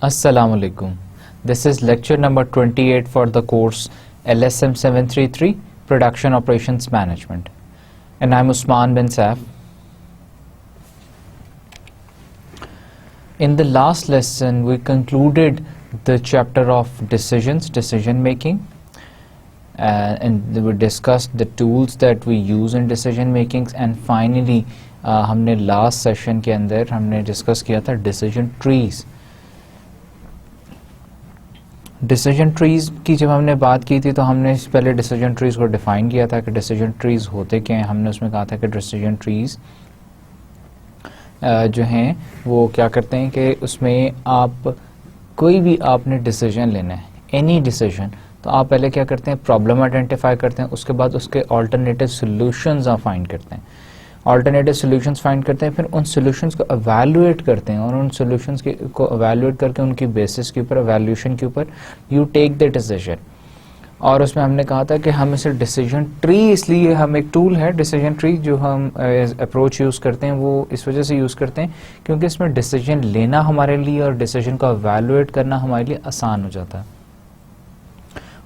Assalamu alaikum. This is lecture number 28 for the course LSM 733 Production Operations Management, and I'm Usman bin Saif. In the last lesson we concluded the chapter of decision making, and we discussed the tools that we use in decision making, and finally हमने last session के अंदर हमने discuss किया था decision trees. Decision trees की जब हमने बात की थी तो हमने पहले डिसीजन ट्रीज़ को डिफ़ाइन किया था कि डिसीजन ट्रीज़ होते क्या हैं. हमने उसमें कहा था कि डिसीजन ट्रीज़ जो हैं वो क्या करते हैं कि उसमें आप कोई भी आपने डिसीजन लेना है, एनी डिसीजन, तो आप पहले क्या करते हैं, प्रॉब्लम आइडेंटिफाई करते हैं, उसके बाद उसके ऑल्टरनेटिव सॉल्यूशंस आप फाइंड करते हैं. ऑल्टरनेटिव सॉल्यूशंस फाइंड करते हैं, फिर उन सॉल्यूशंस को एवेलुएट करते हैं, और उन सॉल्यूशंस को एवेलुएट करके उनकी बेसिस के ऊपर, एवेल्यूशन के ऊपर यू टेक द डिसीजन. और उसमें हमने कहा था कि हम इसे डिसीजन ट्री, इसलिए हम एक टूल है डिसीजन ट्री जो हम अप्रोच यूज़ करते हैं वो इस वजह से यूज़ करते हैं क्योंकि इसमें डिसीजन लेना हमारे लिए और डिसीजन को एवेलुएट करना हमारे लिए आसान हो जाता है.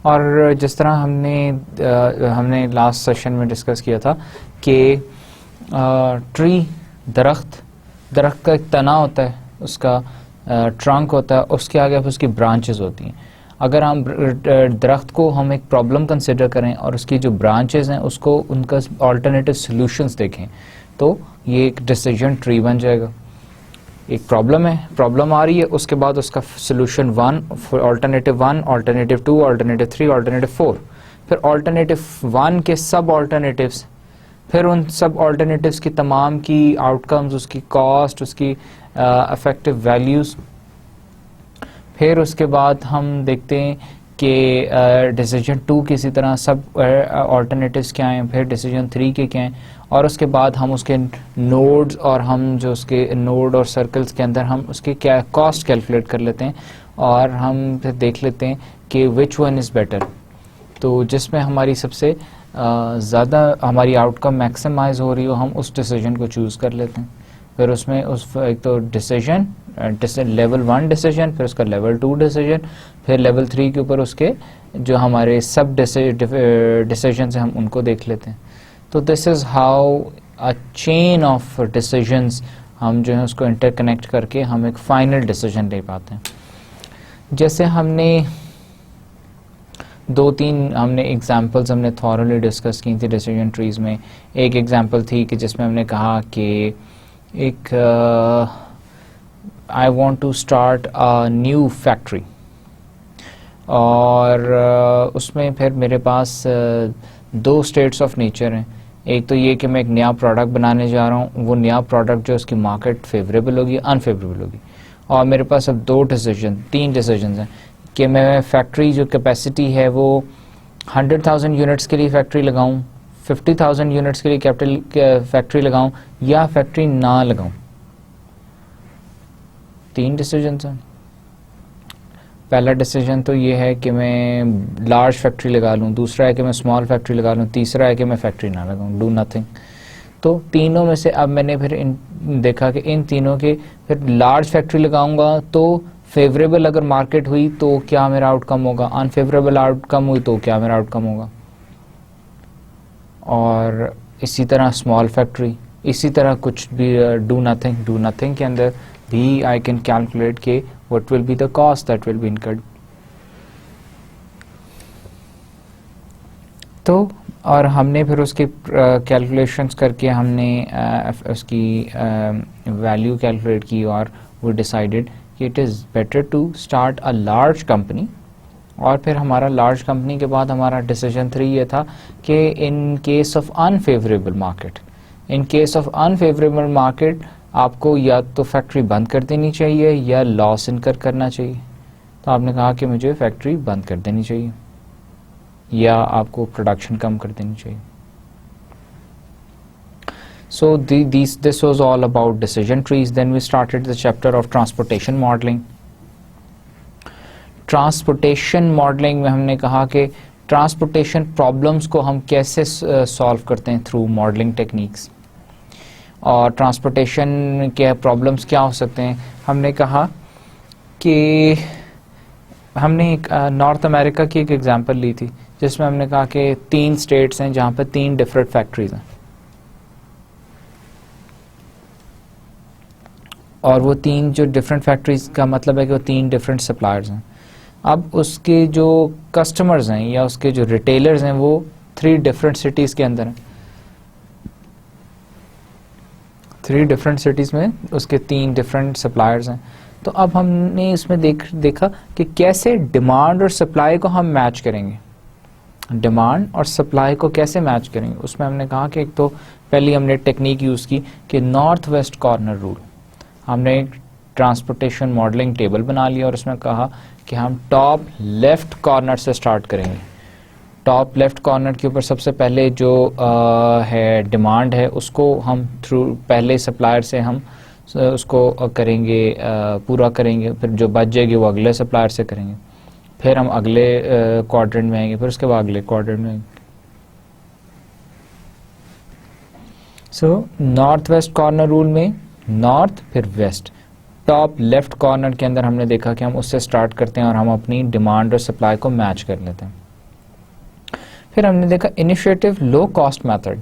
और जिस तरह हमने लास्ट सेशन में डिस्कस किया था कि ट्री दरख्त का एक तना होता है, उसका ट्रंक होता है, उसके आगे उसकी ब्रांचेस होती हैं. अगर हम दरख्त को हम एक प्रॉब्लम कंसिडर करें और उसकी जो ब्रांचेस हैं उसको उनका ऑल्टरनेटिव सॉल्यूशंस देखें तो ये एक डिसीजन ट्री बन जाएगा. एक प्रॉब्लम है, प्रॉब्लम आ रही है, उसके बाद उसका solution 1, alternative 1, alternative 2, alternative 3, alternative 4, फिर ऑल्टरनेटिव 1 के सब ऑल्टरनेटिव्स, फिर उन सब ऑल्टरनेटिव्स की तमाम की आउटकम्स, उसकी कॉस्ट, उसकी इफेक्टिव वैल्यूज़. फिर उसके बाद हम देखते हैं कि डिसीजन 2 किसी तरह सब ऑल्टरनेटिव्स क्या हैं, फिर डिसीजन 3 के क्या हैं, और उसके बाद हम उसके नोड्स और हम जो उसके नोड और सर्कल्स के अंदर हम उसके क्या कॉस्ट कैलकुलेट कर लेते हैं और हम फिर देख लेते हैं कि विच वन इज़ बेटर, तो जिसमें हमारी सबसे ज़्यादा हमारी आउटकम मैक्सिमाइज हो रही हो हम उस डिसीजन को चूज़ कर लेते हैं. फिर उसमें एक तो डिसीजन लेवल 1 डिसीजन, फिर उसका लेवल 2 डिसीजन, फिर लेवल 3 के ऊपर उसके जो हमारे सब डिसीजन हैं हम उनको देख लेते हैं. तो this is how a chain of decisions हम जो है उसको इंटरकनेक्ट करके हम एक फाइनल डिसीजन ले पाते हैं. जैसे हमने 2-3 हमने एग्जांपल्स हमने थॉरली डिस्कस की थी डिसीजन ट्रीज़ में. एक एग्जांपल थी कि जिसमें हमने कहा कि एक I want to start a new factory, और उसमें फिर मेरे पास 2 स्टेट्स ऑफ नेचर हैं. एक तो ये कि मैं एक नया प्रोडक्ट बनाने जा रहा हूँ, वो नया प्रोडक्ट जो उसकी मार्केट फेवरेबल होगी, अनफेवरेबल होगी, और मेरे पास अब 3 डिसीजन हैं कि मैं फैक्ट्री जो कैपेसिटी है वो 100,000 यूनिट्स के लिए फैक्ट्री लगाऊं, 50,000 यूनिट्स के लिए फैक्ट्री लगाऊं या फैक्ट्री ना लगाऊं. 3 डिसीजन हैं. पहला डिसीजन तो ये है कि मैं लार्ज फैक्ट्री लगा लूं, दूसरा है कि मैं स्मॉल फैक्ट्री लगा लूं, तीसरा है कि मैं फैक्ट्री ना लगाऊं, डू नथिंग. तो तीनों में से अब मैंने फिर देखा कि इन तीनों के फिर लार्ज फैक्ट्री लगाऊंगा तो फेवरेबल अगर मार्केट हुई तो क्या मेरा आउटकम होगा, अनफेवरेबल आउटकम हुई तो क्या मेरा आउटकम होगा. और इसी तरह स्मॉल फैक्ट्री, इसी तरह कुछ भी डू नथिंग के अंदर भी आई कैन कैलकुलेट के what will be the cost that will be incurred. तो और हमने फिर उसके कैलकुलेशंस करके हमने उसकी वैल्यू कैलकुलेट की और वो डिसाइडेड कि it is better to start a large company. और फिर हमारा लार्ज कंपनी के बाद हमारा डिसीजन 3 ये था कि in case of unfavourable market आपको या तो फैक्ट्री बंद कर देनी चाहिए या लॉस इनकर करना चाहिए. तो आपने कहा कि मुझे फैक्ट्री बंद कर देनी चाहिए या आपको प्रोडक्शन कम कर देनी चाहिए. So this was all about decision trees. Then we started the chapter of transportation modeling. Transportation modeling में हमने कहा कि transportation problems को हम कैसे solve करते हैं through modeling techniques. और transportation के problems क्या हो सकते हैं. हमने कहा कि हमने एक नॉर्थ अमेरिका की एक एग्जांपल ली थी जिसमें हमने कहा कि 3 स्टेट्स हैं जहां पर 3 डिफरेंट फैक्ट्रीज हैं और वो 3 जो डिफरेंट फैक्ट्रीज का मतलब है कि वो 3 डिफरेंट सप्लायर्स हैं। अब उसके जो कस्टमर्स हैं या उसके जो रिटेलर्स हैं वो 3 डिफरेंट सिटीज़ के अंदर हैं। 3 डिफरेंट सिटीज़ में उसके 3 डिफरेंट सप्लायर्स हैं। तो अब हमने इसमें देखा कि कैसे डिमांड और सप्लाई को हम मैच करेंगे, डिमांड और सप्लाई को कैसे मैच करेंगे। उसमें हमने कहा कि एक तो पहले हमने टेक्निक यूज़ की कि नॉर्थ वेस्ट कॉर्नर रूल। हमने एक ट्रांसपोर्टेशन मॉडलिंग टेबल बना लिया और उसमें कहा कि हम टॉप लेफ्ट कॉर्नर से स्टार्ट करेंगे। टॉप लेफ्ट कॉर्नर के ऊपर सबसे पहले जो है डिमांड है उसको हम थ्रू पहले सप्लायर से हम उसको करेंगे, पूरा करेंगे। फिर जो बच जाएगी वो अगले सप्लायर से करेंगे। फिर हम अगले क्वाड्रेंट में आएंगे, फिर उसके बाद अगले क्वाड्रेंट में आएंगे। So north west corner rule में नॉर्थ फिर वेस्ट, टॉप लेफ्ट कॉर्नर के अंदर हमने देखा कि हम उससे स्टार्ट करते हैं और हम अपनी डिमांड और सप्लाई को मैच कर लेते हैं। फिर हमने देखा initiative low cost method.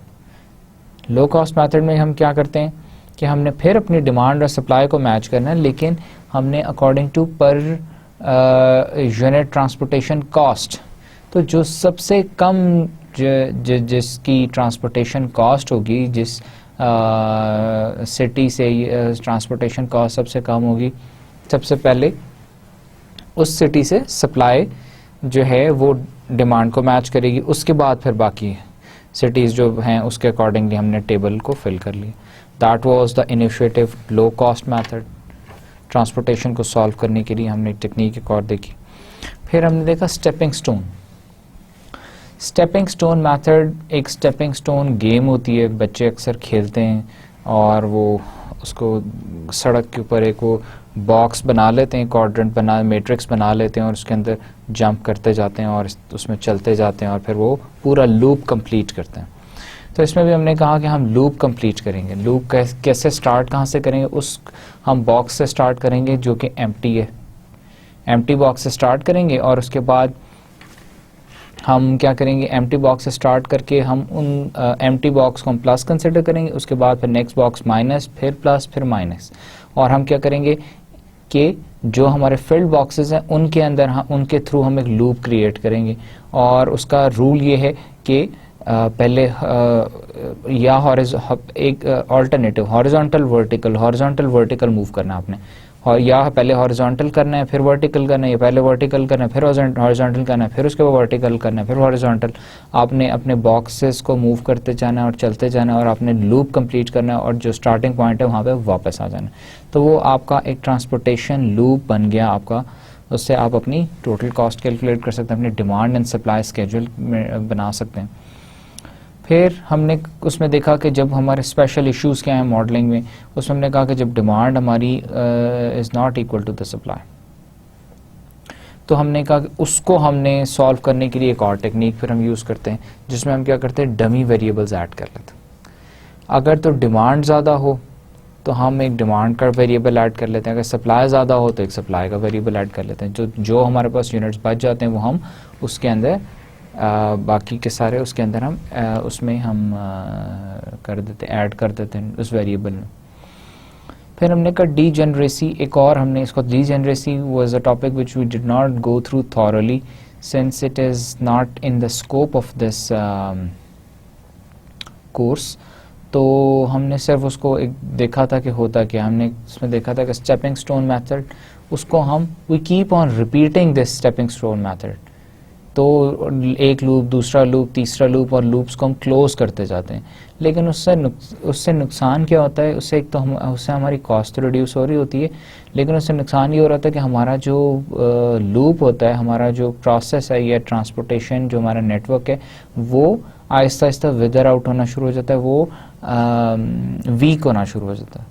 Low cost method में हम क्या करते हैं कि हमने फिर अपनी डिमांड और सप्लाई को मैच करना है, लेकिन हमने according to per unit transportation cost. तो जो सबसे कम जिसकी ट्रांसपोर्टेशन कॉस्ट होगी, जिस सिटी से ट्रांसपोर्टेशन कॉस्ट सबसे कम होगी, सबसे पहले उस सिटी से सप्लाई जो है वो डिमांड को मैच करेगी। उसके बाद फिर बाकी सिटीज़ जो हैं उसके अकॉर्डिंगली हमने टेबल को फिल कर लिया। That was the initiative low cost method. Transportation को सॉल्व करने के लिए हमने टेक्निक एक और देखी। फिर हमने देखा stepping stone. Stepping stone method एक स्टेपिंग स्टोन गेम होती है, बच्चे अक्सर खेलते हैं और वो उसको सड़क के ऊपर एक वो बॉक्स बना लेते हैं, क्वाड्रेंट बना, मैट्रिक्स बना लेते हैं और उसके अंदर जंप करते जाते हैं और उसमें चलते जाते हैं और फिर वो पूरा लूप कंप्लीट करते हैं। तो इसमें भी हमने कहा कि हम लूप कंप्लीट करेंगे। लूप कैसे स्टार्ट कहाँ से करेंगे, उस हम बॉक्स से स्टार्ट करेंगे जो कि एम्प्टी है। एम्प्टी बॉक्स से स्टार्ट करेंगे और उसके बाद हम क्या करेंगे, एम्प्टी बॉक्स से स्टार्ट करके हम उन एम्प्टी बॉक्स को हम प्लस कंसिडर करेंगे। उसके बाद फिर नेक्स्ट बॉक्स माइनस, फिर प्लस, फिर माइनस। और हम क्या करेंगे कि जो हमारे फिल्ड बॉक्सेस हैं उनके अंदर उनके थ्रू हम एक लूप क्रिएट करेंगे। और उसका रूल ये है कि पहले या एक अल्टरनेटिव हॉरिजॉन्टल वर्टिकल मूव करना आपने, और या पहले हॉरिजॉन्टल करना है फिर वर्टिकल करना है, या पहले वर्टिकल करना है फिर हॉरिजॉन्टल करना है, फिर उसके बाद वर्टिकल करना है फिर हॉरिजॉन्टल। आपने अपने बॉक्सेस को मूव करते जाना है और चलते जाना है और आपने लूप कंप्लीट करना है और जो स्टार्टिंग पॉइंट है वहाँ पे वापस आ जाना है। तो वो आपका एक ट्रांसपोर्टेशन लूप बन गया आपका। उससे आप अपनी टोटल कॉस्ट कैलकुलेट कर सकते हैं, अपनी डिमांड एंड सप्लाई स्केड्यूल बना सकते हैं। फिर हमने उसमें देखा कि जब हमारे स्पेशल इश्यूज़ क्या हैं मॉडलिंग में, उसमें हमने कहा कि जब डिमांड हमारी is not equal to the supply, तो हमने कहा कि उसको हमने सॉल्व करने के लिए एक और टेक्निक फिर हम यूज़ करते हैं जिसमें हम क्या करते हैं, डमी वेरिएबल्स ऐड कर लेते हैं। अगर तो डिमांड ज़्यादा हो तो हम एक डिमांड का वेरिएबल ऐड कर लेते हैं, अगर सप्लाई ज़्यादा हो तो एक सप्लाई का वेरिएबल ऐड कर लेते हैं। जो हमारे पास यूनिट्स बच जाते हैं वो हम उसके अंदर बाकी के सारे उसके अंदर हम उसमें हम कर देते, ऐड कर देते हैं उस वेरिएबल में। फिर हमने कहा डीजेनरेसी, एक और हमने इसको, degeneracy was a topic which we did not go through thoroughly since it is not in the scope of this course. तो हमने सिर्फ उसको एक देखा था कि होता क्या, हमने इसमें देखा था कि स्टेपिंग स्टोन मेथड, उसको हम we keep on repeating this stepping stone method. तो एक लूप, दूसरा लूप, तीसरा लूप और लूप्स को हम क्लोज करते जाते हैं। लेकिन उससे नुकसान क्या होता है, उससे एक तो उससे हमारी कॉस्ट रिड्यूस हो रही होती है, लेकिन उससे नुकसान ये हो रहा था कि हमारा जो लूप होता है, हमारा जो प्रोसेस है या ट्रांसपोर्टेशन जो हमारा नेटवर्क है वो आहिस्ता आहिस्ता विदर आउट होना शुरू हो जाता है, वो वीक होना शुरू हो जाता है,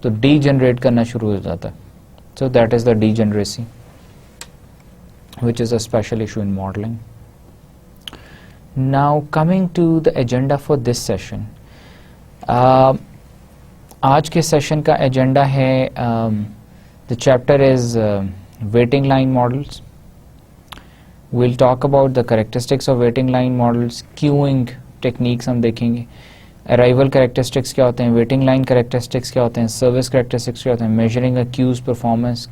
तो डीजनरेट करना शुरू हो जाता है। So that is the degeneracy which is a special issue in modeling. Now coming to the agenda for this session. आज के सेशन का एजेंडा है The chapter is waiting line models. We'll talk about the characteristics of waiting line models, queuing techniques हम देखेंगे, arrival characteristics क्या होते हैं, waiting line characteristics क्या होते हैं, सर्विस कैरेक्टरिस्टिक्स क्या होते हैं, मेजरिंग अ क्यूज परफॉर्मेंस,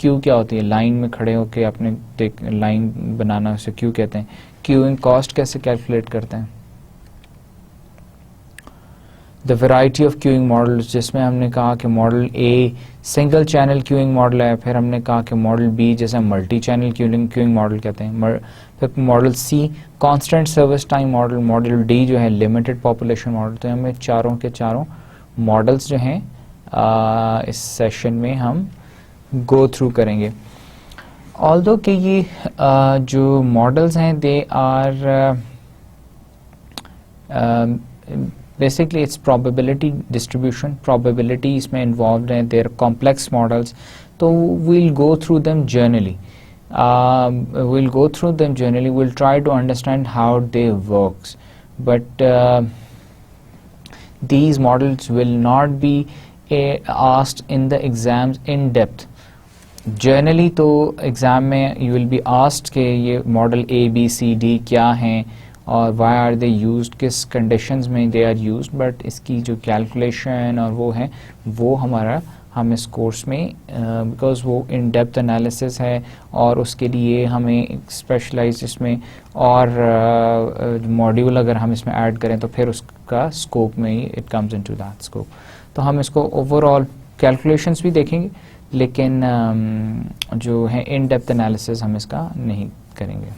क्यू क्या होती है, लाइन में खड़े होकर आपने लाइन बनाना, उसे क्यू कहते हैं, क्यूइंग कॉस्ट कैसे कैलकुलेट करते हैं, the variety of queuing models, जिसमें हमने कहा कि model A single channel queuing model है, फिर हमने कहा कि मॉडल बी जैसे मल्टी चैनल क्यूइंग मॉडल कहते हैं, फिर model C constant service time model, model D जो है लिमिटेड पॉपुलेशन मॉडल। तो हमें चारों के चारों मॉडल्स जो हैं इस सेशन में हम गो थ्रू करेंगे। ऑल्दो कि ये जो मॉडल्स हैं they are basically it's probability distribution, probability इसमें involved हैं, they're complex models, तो we'll go through them generally, we'll try to understand how they works, but these models will not be asked in the exams in depth. Generally तो exam में you will be asked कि ये model A B C D क्या हैं और why are they used, किस conditions में they are used, but इसकी जो calculation और वो है वो हम इस कोर्स में because वो in depth analysis है और उसके लिए हमें specialize इसमें और मॉड्यूल अगर हम इसमें ऐड करें तो फिर उसका स्कोप में ही it comes into that scope। तो हम इसको ओवरऑल कैलकुलेशंस भी देखेंगे लेकिन जो है इन डेप्थ एनालिसिस हम इसका नहीं करेंगे।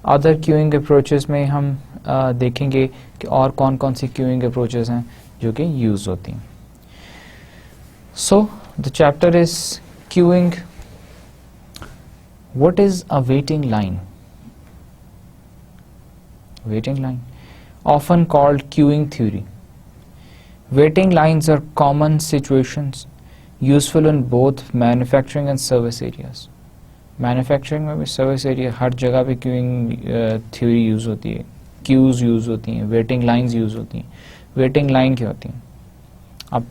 अदर क्यूइंग अप्रोचेस में हम देखेंगे कि और कौन कौन सी क्यूइंग अप्रोचेस हैं जो कि यूज होती हैं। So the chapter is queuing. What is a waiting line? Waiting line often called queuing theory. Waiting lines are common situations useful in both manufacturing and service areas. Manufacturing में भी service area हर जगह पे queuing theory use होती है, queues use होती हैं, waiting lines use होती हैं। वेटिंग लाइन क्या होती हैं? आप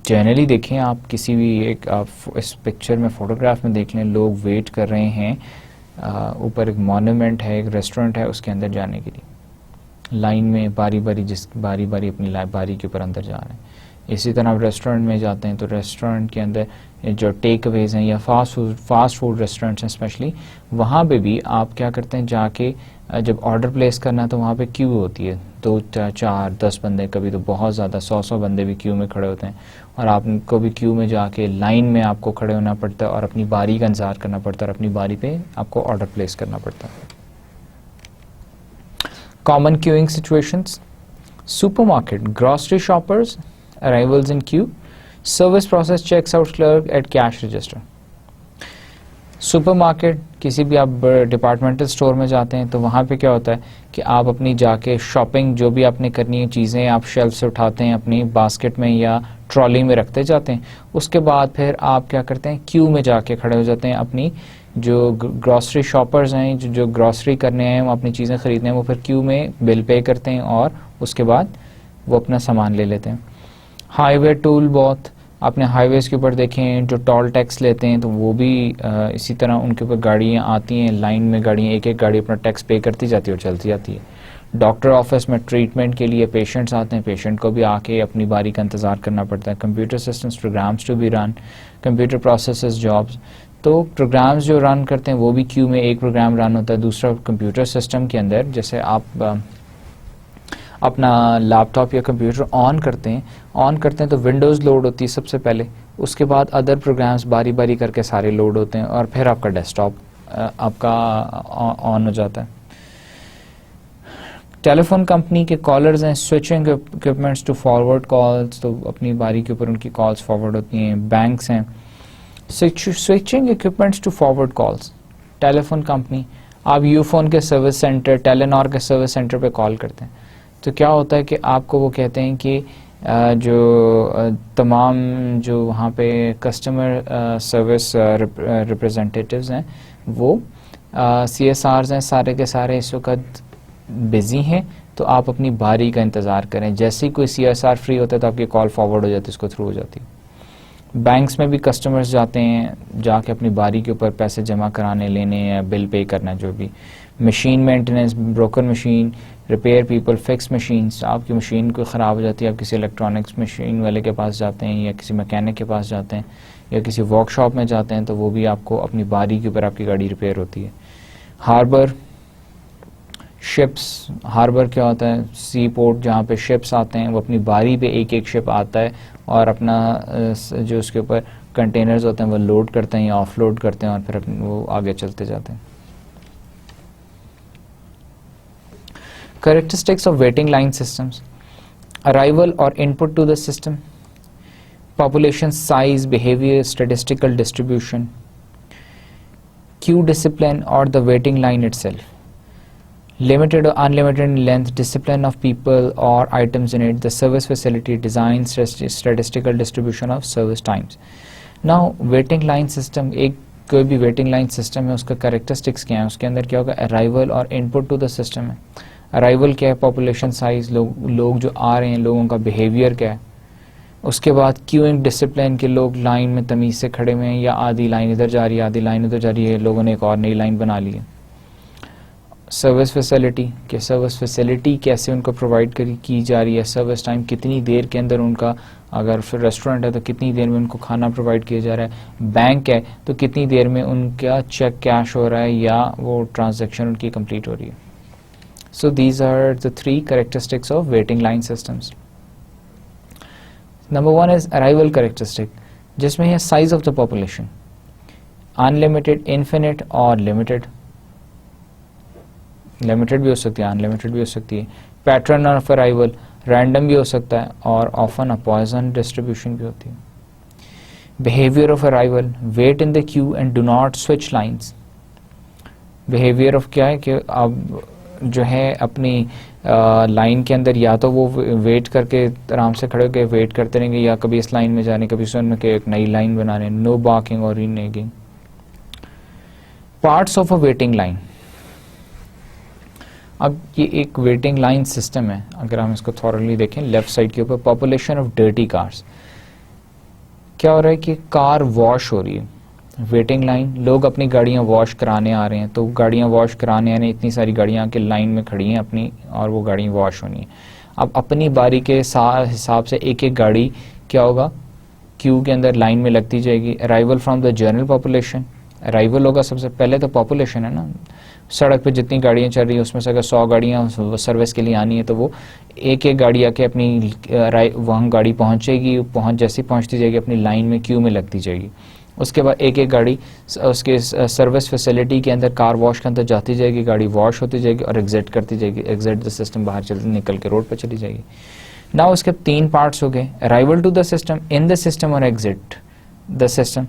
जनरली देखें, आप किसी भी एक आप इस पिक्चर में फोटोग्राफ में देख लें, लोग वेट कर रहे हैं, ऊपर एक मॉन्यूमेंट है, एक रेस्टोरेंट है, उसके अंदर जाने के लिए लाइन में बारी बारी अपनी बारी के ऊपर अंदर जा रहे हैं। इसी तरह आप रेस्टोरेंट में जाते हैं तो रेस्टोरेंट के अंदर जो टेक अवेज हैं या फास्ट फूड रेस्टोरेंट्स हैं स्पेशली, वहाँ पे भी आप क्या करते हैं, जाके जब ऑर्डर प्लेस करना है तो वहाँ पे क्यू होती है, 2 4 10 बंदे, कभी तो बहुत ज़्यादा 100 बंदे भी क्यू में खड़े होते हैं और आपको भी क्यू में जाके लाइन में आपको खड़े होना पड़ता है और अपनी बारी का इंतज़ार करना पड़ता है और अपनी बारी पे आपको ऑर्डर प्लेस करना पड़ता है। Common queuing situations: supermarket, grocery shoppers, arrivals in queue, service process checks out clerk at cash register. Supermarket, किसी भी आप डिपार्टमेंटल स्टोर में जाते हैं तो वहाँ पे क्या होता है कि आप अपनी जाके शॉपिंग जो भी आपने करनी है चीज़ें आप शेल्फ से उठाते हैं, अपनी बास्केट में या ट्रॉली में रखते जाते हैं। उसके बाद फिर आप क्या करते हैं, क्यू में जाके खड़े हो जाते हैं। अपनी जो ग्रॉसरी शॉपर्स हैं, जो ग्रॉसरी करने हैं, वो अपनी चीज़ें ख़रीदने हैं, वो फिर क्यू में बिल पे करते हैं और उसके बाद वो अपना सामान ले लेते हैं। हाईवे टोल बहुत, आपने हाईवेज़ के ऊपर देखें जो टोल टैक्स लेते हैं तो वो भी इसी तरह उनके ऊपर गाड़ियाँ आती हैं, लाइन में गाड़ियाँ, एक एक गाड़ी अपना टैक्स पे करती जाती है और चलती जाती है। डॉक्टर ऑफिस में ट्रीटमेंट के लिए पेशेंट्स आते हैं, पेशेंट को भी आके अपनी बारी का इंतज़ार करना पड़ता है। Computer systems programs to be run, computer processes jobs, तो प्रोग्राम्स जो रन करते हैं वो भी क्यू में एक प्रोग्राम रन होता है, दूसरा कंप्यूटर सिस्टम के अंदर। जैसे आप अपना लैपटॉप या कंप्यूटर ऑन करते हैं तो विंडोज़ लोड होती है सबसे पहले, उसके बाद अदर प्रोग्राम्स बारी बारी करके सारे लोड होते हैं और फिर आपका डेस्कटॉप आपका ऑन हो जाता है। टेलीफोन कंपनी के कॉलर्स हैं, switching equipments to forward calls, तो अपनी बारी के ऊपर उनकी कॉल्स फॉरवर्ड होती हैं। बैंक्स हैं, switching equipments to forward calls. Telephone company, आप यूफोन के सर्विस सेंटर, टेलेनॉर के सर्विस सेंटर पे कॉल करते हैं तो क्या होता है कि आपको वो कहते हैं कि जो तमाम जो वहाँ पे कस्टमर सर्विस रिप्रेजेंटेटिव्स हैं वो CSRs हैं, सारे के सारे इस वक्त बिज़ी हैं, तो आप अपनी बारी का इंतज़ार करें। जैसे ही कोई CSR फ्री होता है तो आपकी कॉल फॉरवर्ड हो जाती है, उसको थ्रू हो जाती है। बैंक्स में भी कस्टमर्स जाते हैं, जाके अपनी बारी के ऊपर पैसे जमा कराने, लेने या बिल पे करना, जो भी। Machine maintenance, broken machine, repair people, fix machines, आपकी मशीन कोई ख़राब हो जाती है, आप किसी इलेक्ट्रॉनिक्स मशीन वाले के पास जाते हैं या किसी मैकेनिक के पास जाते हैं या किसी वर्कशॉप में जाते हैं, तो वो भी आपको अपनी बारी के ऊपर आपकी गाड़ी रिपेयर होती है। हार्बर, शिप्स, हार्बर क्या होता है? सी पोर्ट, जहाँ पे शिप्स आते हैं, वो अपनी बारी पे एक एक शिप आता है और अपना जो उसके ऊपर कंटेनर्स होते हैं वो लोड करते हैं या ऑफलोड करते हैं और फिर वो आगे चलते जाते हैं। Characteristics of waiting line systems: arrival or input to the system, population size, behavior, statistical distribution, queue discipline or the waiting line itself, limited or unlimited in length, discipline of people or items in it, the service facility, design, statistical distribution of service times. Now waiting line system, एक कोई भी waiting line system है, उसका characteristics क्या है? उसके अंदर क्या होगा? अराइवल और इनपुट टू द सिस्टम है। अराइवल क्या है? पॉपुलेशन साइज, लोग जो आ रहे हैं, लोगों का बिहेवियर क्या है। उसके बाद क्यूइंग डिसिप्लिन के लोग लाइन में तमीज़ से खड़े हुए हैं या आधी लाइन इधर जा रही है, आधी लाइन उधर जा रही है, लोगों ने एक और नई लाइन बना ली है। सर्विस फैसिलिटी के सर्विस फैसिलिटी कैसे उनको प्रोवाइड की जा रही है। सर्विस टाइम, कितनी देर के अंदर उनका, अगर फिर रेस्टोरेंट है तो कितनी देर में उनको खाना प्रोवाइड किया जा रहा है। बैंक है तो कितनी देर में उनका चेक कैश हो रहा है या वो ट्रांजैक्शन उनकी कंप्लीट हो रही है। So these are the 3 characteristics of waiting line systems. Number 1 is arrival characteristic, जिसमें है size of the population, unlimited, infinite और लिमिटेड। लिमिटेड भी हो सकती है, अनलिमिटेड भी हो सकती है। पैटर्न ऑफ अराइवल, रैंडम भी हो सकता है और ऑफन अ पॉइजन डिस्ट्रीब्यूशन भी होती है। Behaviour of arrival, wait in the queue and do not switch lines. Behaviour of क्या है कि अब जो है अपनी लाइन के अंदर या तो वो वेट करके आराम से खड़े होकर वेट करते रहेंगे या कभी इस लाइन में जाने, कभी इस में एक नई लाइन बनाने। नो बार्किंग और reneging. Parts of a waiting line. अब ये एक वेटिंग लाइन सिस्टम है, अगर हम इसको थॉरली देखें लेफ्ट साइड के ऊपर, पॉपुलेशन ऑफ डर्टी कार्स। क्या हो रहा है कि कार वॉश हो रही है, वेटिंग लाइन, लोग अपनी गाड़ियां वॉश कराने आ रहे हैं, तो गाड़ियां वॉश कराने आने, इतनी सारी गाड़ियां के लाइन में खड़ी हैं अपनी और वो गाड़ियां वॉश होनी है। अब अपनी बारी के हिसाब से एक एक गाड़ी क्या होगा, क्यू के अंदर लाइन में लगती जाएगी। Arrival from the general population, arrival होगा सबसे पहले तो पॉपुलेशन है ना, सड़क पे जितनी गाड़ियां चल रही हैं उसमें से अगर 100 गाड़ियां सर्विस के लिए आनी है तो वो एक एक गाड़ी आके अपनी वहाँ गाड़ी पहुंचेगी, जैसे पहुंचती जाएगी अपनी लाइन में क्यू में लगती जाएगी। उसके बाद एक एक गाड़ी उसके सर्विस फैसिलिटी के अंदर, कार वॉश के अंदर जाती जाएगी, गाड़ी वॉश होती जाएगी और एग्जिट करती जाएगी, एग्जिट द सिस्टम, बाहर निकल के रोड पर चली जाएगी। नाउ उसके 3 पार्ट्स हो गए, arrival to the system, in the system और एग्जिट द सिस्टम।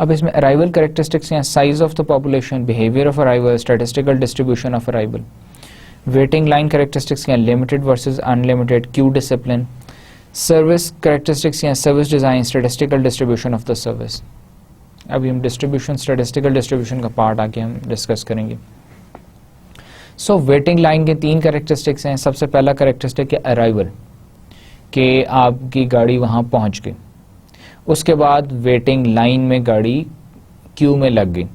अब इसमें अराइवल कैरेक्टरिस्टिक्स हैं, size of the population, behaviour of arrival, statistical distribution of arrival. Waiting line characteristics हैं, limited versus unlimited, queue discipline. Service characteristics हैं, service design, statistical distribution of the service. अभी हम distribution, statistical distribution का part आके हम discuss करेंगे। So waiting line के 3 characteristics हैं। सबसे पहला कैरेक्टरिस्टिक है अराइवल, कि आपकी गाड़ी वहां पहुंच गई। उसके बाद वेटिंग लाइन में गाड़ी क्यू में लग गई।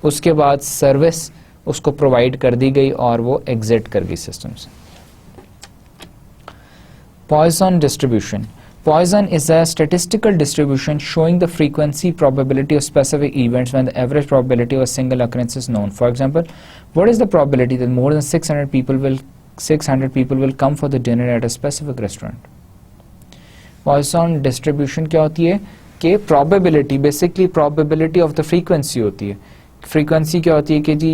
उसके बाद सर्विस उसको प्रोवाइड कर दी गई और वो एग्जिट कर गई सिस्टम से। Poisson distribution, Poisson is a statistical distribution showing the frequency probability of specific events when the average probability of a single occurrence is known. For example, what is the probability that more than 600 people will come for the dinner at a specific restaurant? Poisson distribution क्या होती है कि probability, basically probability of the frequency होती है। frequency क्या होती है कि जी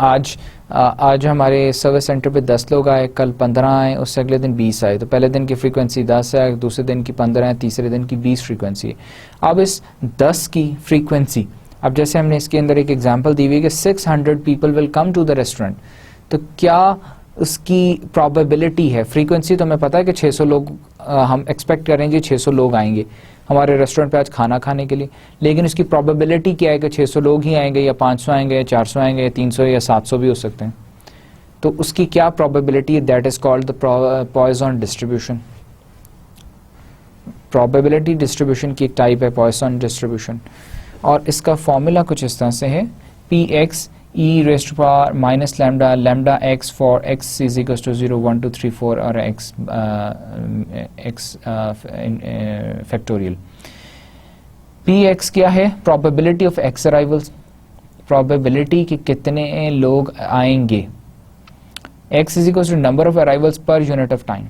आज हमारे सर्विस सेंटर पे 10 लोग आए, कल 15 आए, उससे अगले दिन 20 आए, तो पहले दिन की फ्रीक्वेंसी 10 है, दूसरे दिन की 15 है, तीसरे दिन की 20 फ्रीक्वेंसी है। अब इस 10 की फ्रीक्वेंसी, अब जैसे हमने इसके अंदर एक एग्जांपल दी हुई है कि 600 people will come to the restaurant, तो क्या उसकी प्रोबेबिलिटी है, फ्रीक्वेंसी तो हमें पता है कि 600 लोग हम एक्सपेक्ट करेंगे, 600 लोग आएंगे हमारे रेस्टोरेंट पे आज खाना खाने के लिए, लेकिन उसकी प्रोबेबिलिटी क्या है कि 600 लोग ही आएंगे या 500 आएंगे या 400 आएंगे या 300 या 700 भी हो सकते हैं। तो उसकी क्या प्रोबेबिलिटी है, that is called the Poisson distribution. Probability distribution की एक टाइप है पॉइसन डिस्ट्रीब्यूशन, और इसका फॉर्मूला कुछ इस तरह से है, p x e raise to power minus lambda lambda x for x is equals to 0 1 2 3 4 और एक्स फैक्टोरियल। पी एक्स क्या है, probability of x arrivals, probability कि कितने लोग आएंगे। X is equals to number of arrivals per unit of time,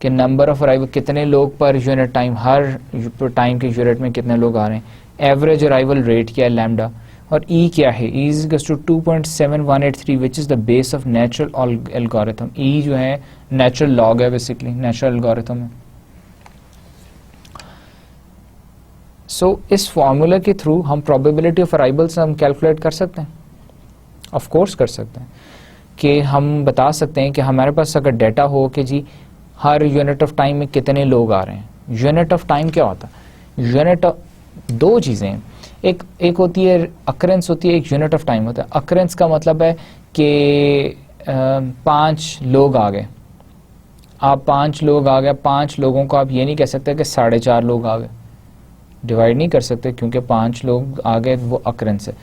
कि number of arrival कितने लोग पर यूनिट टाइम, हर टाइम के यूनिट में कितने लोग आ रहे हैं। एवरेज अराइवल रेट क्या है, लैम्डा, और ई क्या है, e is equals to 2.7183 which is the base of natural algorithm. E जो है नेचुरल लॉग है, बेसिकली नेचुरल एल्गोरिथम है। सो इस फॉर्मूला के थ्रू हम प्रोबेबिलिटी ऑफ अराइवल्स हम कैलकुलेट कर सकते हैं, ऑफ कोर्स कर सकते हैं, कि हम बता सकते हैं कि हमारे पास अगर डेटा हो कि जी हर यूनिट ऑफ टाइम में कितने लोग आ रहे हैं। यूनिट ऑफ टाइम क्या होता है, यूनिट ऑफ दो चीज़ें हैं, एक होती है अकरेंस होती है, एक यूनिट ऑफ टाइम होता है। अकरेंस का मतलब है कि 5 लोग आ गए, आप 5 लोग आ गए, 5 लोगों को आप ये नहीं कह सकते कि 4.5 लोग आ गए, डिवाइड नहीं कर सकते क्योंकि 5 लोग आ गए, वो अकरेंस है।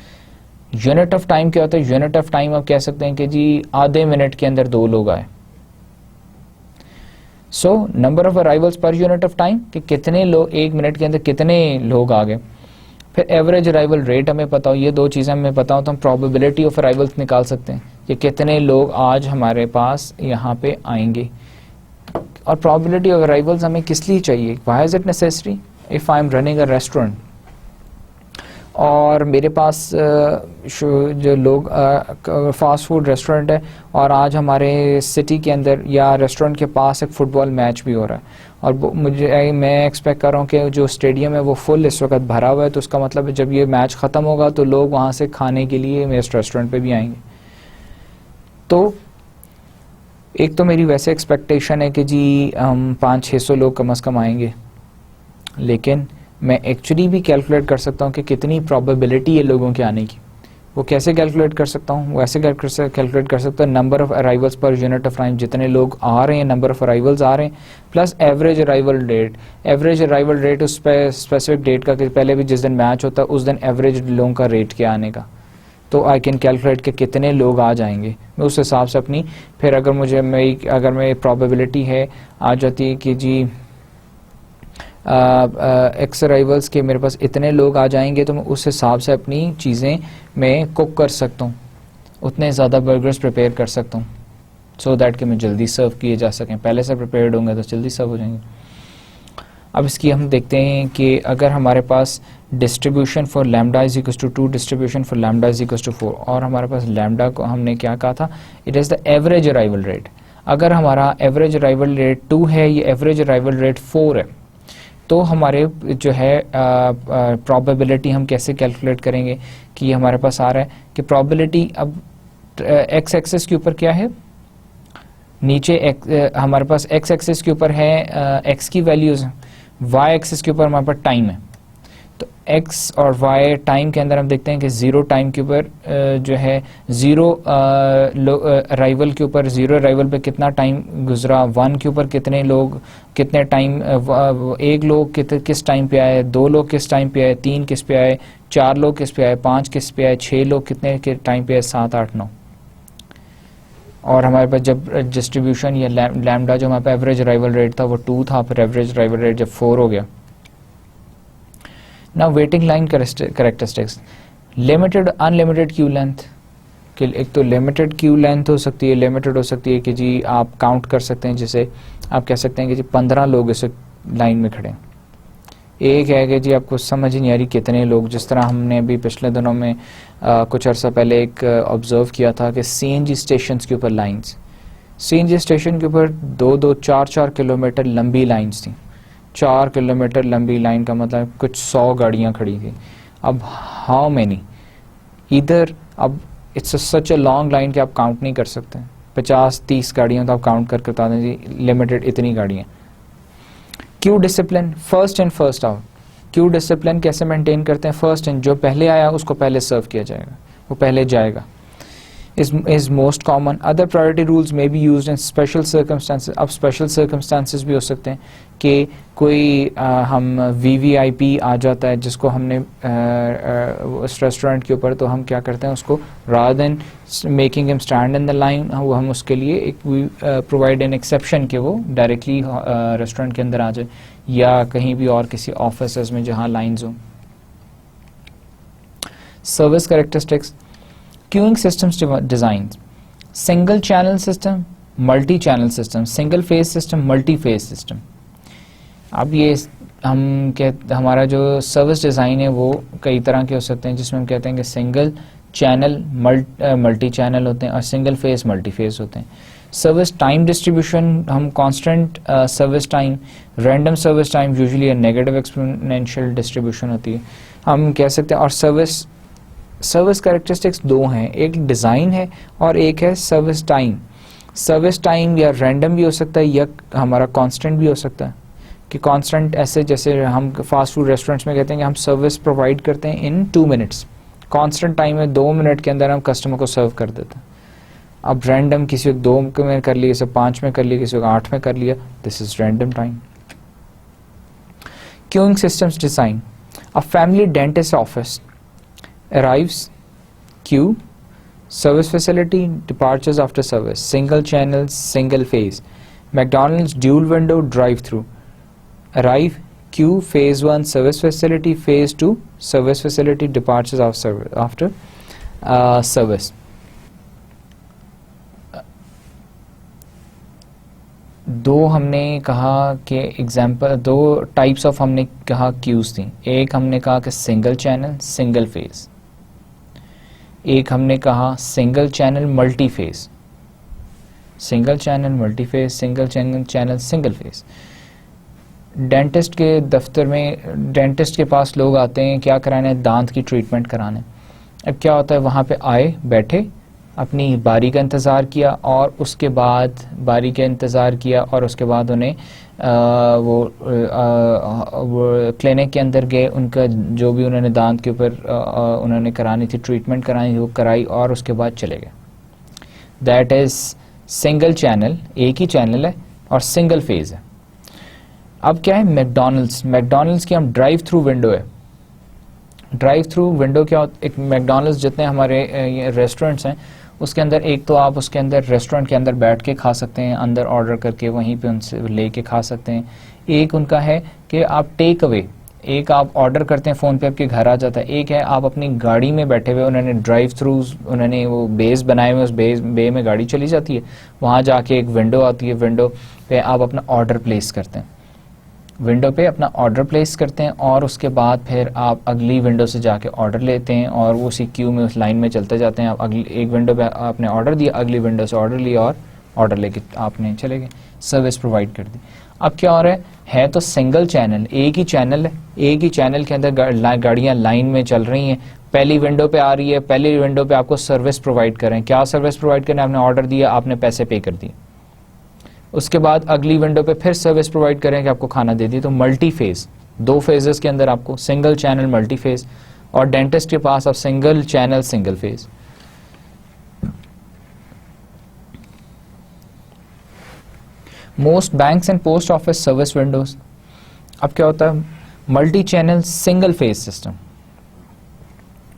यूनिट ऑफ टाइम क्या होता है, यूनिट ऑफ टाइम आप कह सकते हैं कि जी आधे मिनट के अंदर 2 लोग आए। So number of arrivals per unit of time, कि कितने लोग 1 मिनट के अंदर कितने लोग आ गए। फिर एवरेज अराइवल रेट हमें पता हो, ये 2 चीज़ें हमें पता हो तो हम प्रोबेबिलिटी ऑफ अराइवल्स निकाल सकते हैं कि कितने लोग आज हमारे पास यहाँ पे आएंगे। और प्रोबेबिलिटी ऑफ अराइवल्स हमें किस लिए चाहिए, why is it necessary. If I am running a restaurant और मेरे पास जो लोग फास्ट फूड रेस्टोरेंट है और आज हमारे सिटी के अंदर या रेस्टोरेंट के पास एक फ़ुटबॉल मैच भी हो रहा है, और मैं एक्सपेक्ट कर रहा हूँ कि जो स्टेडियम है वो फुल इस वक्त भरा हुआ है, तो उसका मतलब है जब ये मैच ख़त्म होगा तो लोग वहाँ से खाने के लिए मेरे रेस्टोरेंट पे भी आएंगे। तो एक तो मेरी वैसे एक्सपेक्टेशन है कि जी हम 500-600 लोग कम से कम आएंगे, लेकिन मैं एक्चुअली भी कैलकुलेट कर सकता हूँ कि कितनी प्रोबेबिलिटी है लोगों के आने की। वो कैसे कैलकुलेट कर सकता हूँ, वो ऐसे कैलकुलेट कर सकता हूँ, number of arrivals per unit of time, जितने लोग आ रहे हैं, नंबर ऑफ अराइवल्स आ रहे हैं, plus average arrival rate. Average arrival rate उस स्पेसिफिक डेट का, कि पहले भी जिस दिन मैच होता है उस दिन एवरेज लोगों का रेट क्या आने का, तो आई कैन कैलकुलेट कि कितने लोग आ जाएंगे। मैं उस हिसाब से अपनी, फिर अगर मेरी प्रोबेबिलिटी है आ जाती है कि जी एक्स अराइवल्स के मेरे पास इतने लोग आ जाएंगे, तो मैं उस हिसाब से अपनी चीज़ें मैं कुक कर सकता हूँ, उतने ज़्यादा बर्गर्स प्रिपेयर कर सकता हूँ, सो दैट कि मैं जल्दी सर्व किए जा सकें। पहले से प्रिपेयर्ड होंगे तो जल्दी सर्व हो जाएंगे। अब इसकी हम देखते हैं कि अगर हमारे पास distribution for lambda is equals to 2, distribution for lambda is equals to 4, और हमारे पास लैम्डा को हमने क्या कहा था, it is the average arrival rate. अगर हमारा एवरेज अराइवल रेट 2 है, ये एवरेज अराइवल रेट 4 है, तो हमारे जो है प्रोबेबिलिटी हम कैसे कैलकुलेट करेंगे कि हमारे पास आ रहा है कि प्रोबेबिलिटी अब एक्स एक्सिस के ऊपर क्या है, नीचे हमारे पास एक्स एक्सिस के ऊपर है एक्स की वैल्यूज़, वाई एक्सिस के ऊपर हमारे पास टाइम है। तो एक्स और वाई टाइम के अंदर हम देखते हैं कि 0 टाइम के ऊपर जो है 0 अराइवल के ऊपर, 0 अराइवल पे कितना टाइम गुजरा, 1 के ऊपर कितने लोग, कितने टाइम, 1 लोग किस टाइम पे आए, 2 लोग किस टाइम पे आए, 3 किस पे आए, 4 लोग किस पे आए, 5 किस पे आए, 6 लोग कितने के टाइम पे आए, 7 8 9। और हमारे पास जब डिस्ट्रीब्यूशन या लैम्डा जो हमारे पास एवरेज अराइवल रेट था वो 2 था, फिर एवरेज अराइवल रेट जब 4 हो गया। Now waiting line characteristics, limited unlimited Q length, कि एक तो लिमिटेड क्यू लेंथ हो सकती है, लिमिटेड हो सकती है कि जी आप काउंट कर सकते हैं, जैसे आप कह सकते हैं कि जी 15 लोग इस लाइन में खड़े हैं। एक है कि जी आपको समझ ही नहीं आ रही कितने लोग, जिस तरह हमने अभी पिछले दिनों में कुछ अर्सा पहले एक ऑब्जर्व किया था कि सीएनजी स्टेशन के ऊपर लाइंस, सीएनजी स्टेशन के ऊपर 2-2 4-4 किलोमीटर लंबी लाइंस थी। 4 किलोमीटर लंबी लाइन का मतलब कुछ 100 गाड़ियाँ खड़ी थी। अब हाउ मैनी, इधर अब it's such a long line कि आप काउंट नहीं कर सकते। 50-30 गाड़ियाँ तो आप काउंट करके बता दें जी लिमिटेड इतनी गाड़ियाँ। Q discipline, first in first out. Q discipline कैसे मेंटेन करते हैं, फर्स्ट इन, जो पहले आया उसको पहले सर्व किया जाएगा, वो पहले जाएगा। is most common. Other priority rules may be used in special circumstances. अब special circumstances भी हो सकते हैं कि कोई हम VVIP आ जाता है जिसको हमने उस रेस्टोरेंट के ऊपर, तो हम क्या करते हैं उसको rather than making him stand in the line, हम उसके लिए एक provide an exception कि वो directly रेस्टोरेंट के अंदर आ जाए या कहीं भी और किसी ऑफिस में जहाँ लाइन्स हों. Service characteristics. Queuing systems designs: single channel system, multi channel system, single phase system, multi phase system. अब ये हमारा जो सर्विस डिज़ाइन है वो कई तरह के हो सकते हैं, जिसमें हम कहते हैं कि सिंगल चैनल मल्टी चैनल होते हैं और सिंगल फेस मल्टी फेस होते हैं. सर्विस टाइम डिस्ट्रीब्यूशन, हम constant service time, random service time, usually negative exponential distribution होती है, हम कह सकते हैं. और सर्विस कैरेक्टरिस्टिक्स दो हैं, एक डिज़ाइन है और एक है सर्विस टाइम. सर्विस टाइम या रैंडम भी हो सकता है या हमारा कांस्टेंट भी हो सकता है. कि कांस्टेंट ऐसे जैसे हम फास्ट फूड रेस्टोरेंट्स में कहते हैं कि हम सर्विस प्रोवाइड करते हैं इन 2 मिनट्स. कांस्टेंट टाइम है 2 मिनट के अंदर हम कस्टमर को सर्व कर देते हैं. अब रैंडम किसी को 2 में कर लिया, किसी 5 में कर लिया, किसी को 8 में कर लिया, this is random time. Queuing systems design. A family dentist office arrives, queue, service facility, departures after service, single channel, single phase. McDonald's dual window drive-through. Arrive, queue, phase 1, service facility, phase 2, service facility, departures after service. दो हमने कहा कि example, 2 types of हमने कहा cues थी. एक हमने कहा कि सिंगल चैनल सिंगल फेज, एक हमने कहा single channel multi phase. Single channel multi phase, single channel single phase. Dentist के दफ्तर में, डेंटिस्ट के पास लोग आते हैं क्या कराने, दांत की ट्रीटमेंट कराने. अब क्या होता है, वहाँ पे आए, बैठे, अपनी बारी का इंतज़ार किया और उसके बाद बारी का इंतज़ार किया और उसके बाद उन्हें वो क्लिनिक के अंदर गए, उनका जो भी उन्होंने दांत के ऊपर उन्होंने करानी थी, ट्रीटमेंट करानी थी, वो कराई और उसके बाद चले गए. दैट इज़ सिंगल चैनल, एक ही चैनल है और सिंगल फेज है. अब क्या है, मैकडॉनल्ड्स की हम ड्राइव थ्रू विंडो है. ड्राइव थ्रू विंडो क्या होता है, एक मैकडॉनल्ड्स जितने हमारे रेस्टोरेंट्स हैं उसके अंदर, एक तो आप उसके अंदर रेस्टोरेंट के अंदर बैठ के खा सकते हैं, अंदर ऑर्डर करके वहीं पे उनसे लेके खा सकते हैं. एक उनका है कि आप टेक अवे, एक आप ऑर्डर करते हैं फ़ोन पे आपके घर आ जाता है. एक है आप अपनी गाड़ी में बैठे हुए, उन्होंने ड्राइव थ्रू, उन्होंने वो बेस बनाए हुए, उस बे में गाड़ी चली जाती है, वहाँ जाके एक विंडो आती है, विंडो पे आप अपना ऑर्डर प्लेस करते हैं, विंडो पे अपना ऑर्डर प्लेस करते हैं और उसके बाद फिर आप अगली विंडो से जाके ऑर्डर लेते हैं और वो उसी क्यू में, उस लाइन में चलते जाते हैं. आप अगली एक विंडो पे आपने ऑर्डर दिया, अगली विंडो से ऑर्डर लिया और ऑर्डर लेके आपने चले गए, सर्विस प्रोवाइड कर दी. अब क्या हो रहा है तो सिंगल चैनल, एक ही चैनल है, एक ही चैनल के अंदर गाड़ियाँ लाइन में चल रही हैं. पहली विंडो पे आ रही है, पहली विंडो पे आपको सर्विस प्रोवाइड करें. क्या सर्विस प्रोवाइड करें, आपने ऑर्डर दिया, आपने पैसे पे कर दिए. उसके बाद अगली विंडो पे फिर सर्विस प्रोवाइड करें कि आपको खाना दे दी. तो मल्टी फेज, 2 फेजेस के अंदर आपको सिंगल चैनल मल्टी फेज. और डेंटिस्ट के पास आप single channel single phase. Most banks and post office service Windows. अब क्या होता है, multi channel single phase system,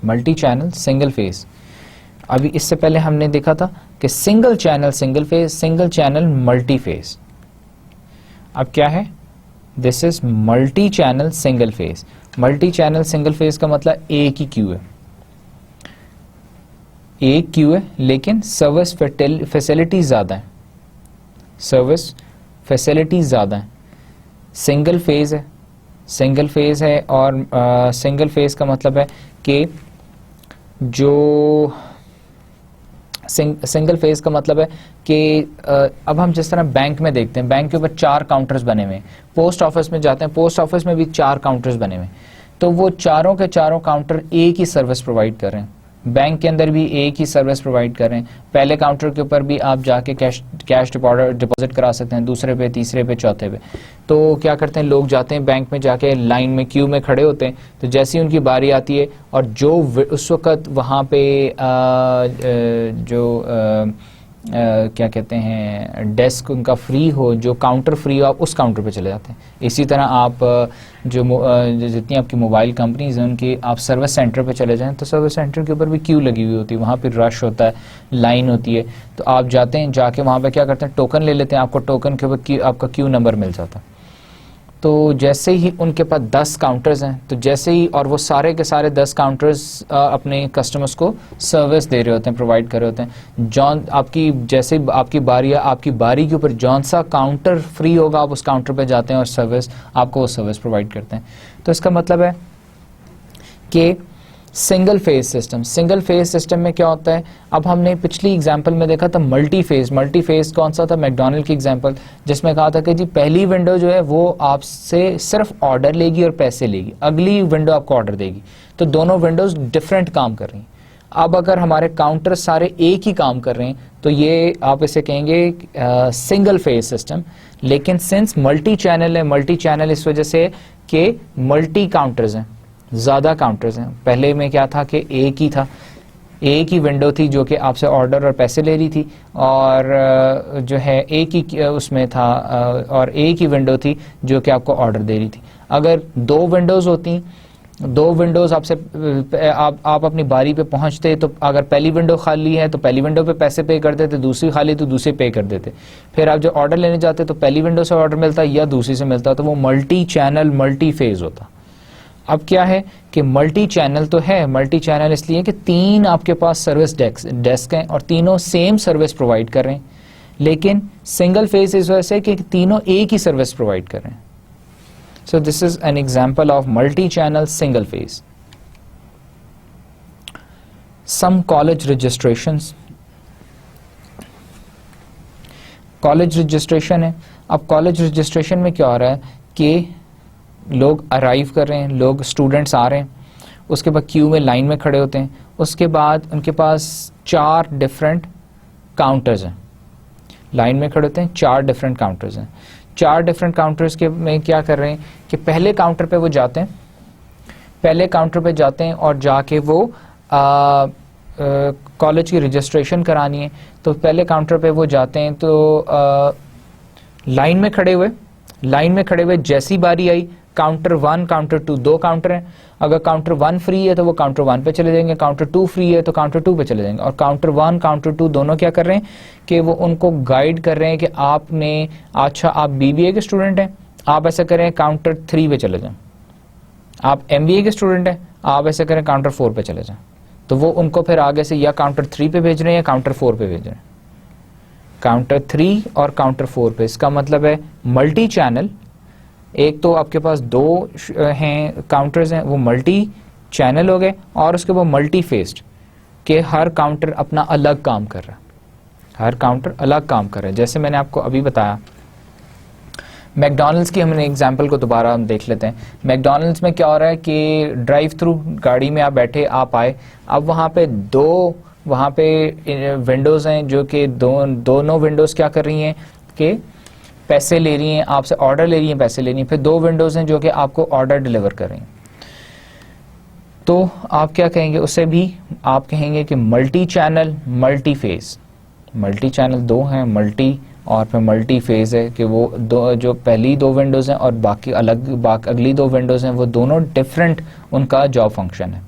multi channel single phase. अभी इससे पहले हमने देखा था कि single channel single phase, single channel multi phase. अब क्या है, this is multi channel single phase. Multi channel single phase का मतलब एक ही क्यू है, एक क्यू है लेकिन सर्विस फैसिलिटी ज्यादा है, सर्विस फैसिलिटी ज्यादा है. सिंगल फेज है, सिंगल फेज है और सिंगल फेज का मतलब है कि जो सिंगल फेज का मतलब है कि अब हम जिस तरह बैंक में देखते हैं, बैंक के ऊपर 4 काउंटर्स बने हुए हैं. पोस्ट ऑफिस में जाते हैं, पोस्ट ऑफिस में भी 4 काउंटर्स बने हुए हैं. तो वो चारों के चारों काउंटर एक ही सर्विस प्रोवाइड कर रहे हैं. बैंक के अंदर भी एक ही सर्विस प्रोवाइड कर रहे हैं। पहले काउंटर के ऊपर भी आप जाके कैश डिपॉजिट करा सकते हैं, दूसरे पे, तीसरे पे, चौथे पे। तो क्या करते हैं, लोग जाते हैं बैंक में, जाके लाइन में क्यू में खड़े होते हैं। तो जैसे ही उनकी बारी आती है और जो उस वक्त वहाँ पे क्या कहते हैं, डेस्क उनका फ्री हो, जो काउंटर फ्री हो, आप उस काउंटर पे चले जाते हैं। इसी तरह आप जितनी आपकी मोबाइल कंपनीज हैं उनकी आप सर्विस सेंटर पे चले जाएं, तो सर्विस सेंटर के ऊपर भी क्यू लगी हुई होती है, वहाँ पे रश होता है, लाइन होती है। तो आप जाते हैं, जाके वहाँ पे क्या करते हैं, टोकन ले लेते हैं, आपको टोकन के ऊपर आपका क्यू नंबर मिल जाता है। तो जैसे ही उनके पास 10 काउंटर्स हैं, तो जैसे ही, और वो सारे के सारे 10 काउंटर्स अपने कस्टमर्स को सर्विस दे रहे होते हैं, प्रोवाइड कर रहे होते हैं। आपकी जैसे आपकी बारी है, आपकी बारी के ऊपर जौन सा काउंटर फ्री होगा, आप उस काउंटर पे जाते हैं और सर्विस आपको वो सर्विस प्रोवाइड करते हैं। तो इसका मतलब है कि सिंगल फेज सिस्टम में क्या होता है, अब हमने पिछली एग्जांपल में देखा था मल्टी फेज कौन सा था, मैकडॉनल्ड की एग्जांपल, जिसमें कहा था कि जी पहली विंडो जो है वो आपसे सिर्फ ऑर्डर लेगी और पैसे लेगी, अगली विंडो आपको ऑर्डर देगी। तो दोनों विंडोज डिफरेंट काम कर रही हैं। अब अगर हमारे काउंटर सारे एक ही काम कर रहे हैं तो ये आप इसे कहेंगे सिंगल फेज सिस्टम। लेकिन सिंस मल्टी चैनल इस वजह से कि मल्टी काउंटर्स हैं, ज़्यादा काउंटर्स हैं। पहले में क्या था कि एक ही था, एक ही विंडो थी जो कि आपसे ऑर्डर और पैसे ले रही थी, और जो है एक ही उसमें था, और एक ही विंडो थी जो कि आपको ऑर्डर दे रही थी। अगर दो विंडोज़ होती, दो विंडोज़ आपसे आप अपनी बारी पे पहुंचते, तो अगर पहली विंडो खाली है तो पहली विंडो पे पैसे पे कर देते, दूसरी खाली तो दूसरी पे कर देते। फिर आप जो ऑर्डर लेने जाते तो पहली विंडो से ऑर्डर मिलता या दूसरी से मिलता, तो वो मल्टी चैनल मल्टी फेज होता। अब क्या है कि मल्टी चैनल तो है, मल्टी चैनल इसलिए कि तीन आपके पास सर्विस डेस्क हैं और तीनों सेम सर्विस प्रोवाइड कर रहे हैं। लेकिन सिंगल फेज इस वजह से कि तीनों एक ही सर्विस प्रोवाइड कर रहे हैं। So this is an example of multi channel single phase. Some college registrations, college registration है। अब कॉलेज रजिस्ट्रेशन में क्या हो रहा है कि लोग अराइव कर रहे हैं, लोग स्टूडेंट्स आ रहे हैं, उसके बाद क्यू में लाइन में खड़े होते हैं, उसके बाद उनके पास 4 डिफरेंट काउंटर्स हैं, लाइन में खड़े होते हैं, 4 डिफरेंट काउंटर्स हैं। 4 डिफरेंट काउंटर्स के में क्या कर रहे हैं कि पहले काउंटर पे वो जाते हैं, पहले काउंटर पे जाते हैं और जाके वो कॉलेज की रजिस्ट्रेशन करानी है। तो पहले काउंटर पे वो जाते हैं, तो लाइन में खड़े हुए जैसी बारी आई, काउंटर 1 काउंटर 2 दो काउंटर हैं, अगर काउंटर 1 फ्री है तो वो काउंटर 1 पे चले जाएंगे, काउंटर 2 फ्री है तो काउंटर 2 पे चले जाएंगे। और काउंटर 1 काउंटर 2 दोनों क्या कर रहे हैं कि वो उनको गाइड कर रहे हैं कि आपने, अच्छा आप बीबीए के स्टूडेंट हैं, आप ऐसा करें काउंटर 3 पे चले जाएं, आप एमबीए के स्टूडेंट हैं, आप ऐसा करें काउंटर 4 पे चले जाएं। तो वो उनको फिर आगे से या काउंटर 3 पे भेज रहे हैं या काउंटर 4 पे भेज रहे हैं, काउंटर 3 और काउंटर 4 पे। इसका मतलब है मल्टी चैनल, एक तो आपके पास 2 हैं काउंटर्स हैं, वो मल्टी चैनल हो गए, और उसके वो मल्टी फेस्ड के हर काउंटर अपना अलग काम कर रहा है, हर काउंटर अलग काम कर रहा है। जैसे मैंने आपको अभी बताया, मैकडॉनल्ड्स की हमने एग्जांपल को दोबारा हम देख लेते हैं। मैकडॉनल्ड्स में क्या हो रहा है कि ड्राइव थ्रू गाड़ी में आप बैठे, आप आए, अब वहाँ पे विंडोज़ हैं जो कि दोनों विंडोज़ क्या कर रही हैं कि पैसे ले रही हैं, आपसे ऑर्डर ले रही हैं, पैसे ले रही हैं। फिर 2 विंडोज़ हैं जो कि आपको ऑर्डर डिलीवर कर रही हैं। तो आप क्या कहेंगे, उसे भी आप कहेंगे कि multi channel multi phase. Multi channel 2 हैं, मल्टी, और फिर मल्टी फेज है कि वो जो पहली 2 विंडोज़ हैं और बाकी अगली 2 विंडोज़ हैं, वो दोनों डिफरेंट उनका जॉब फंक्शन है।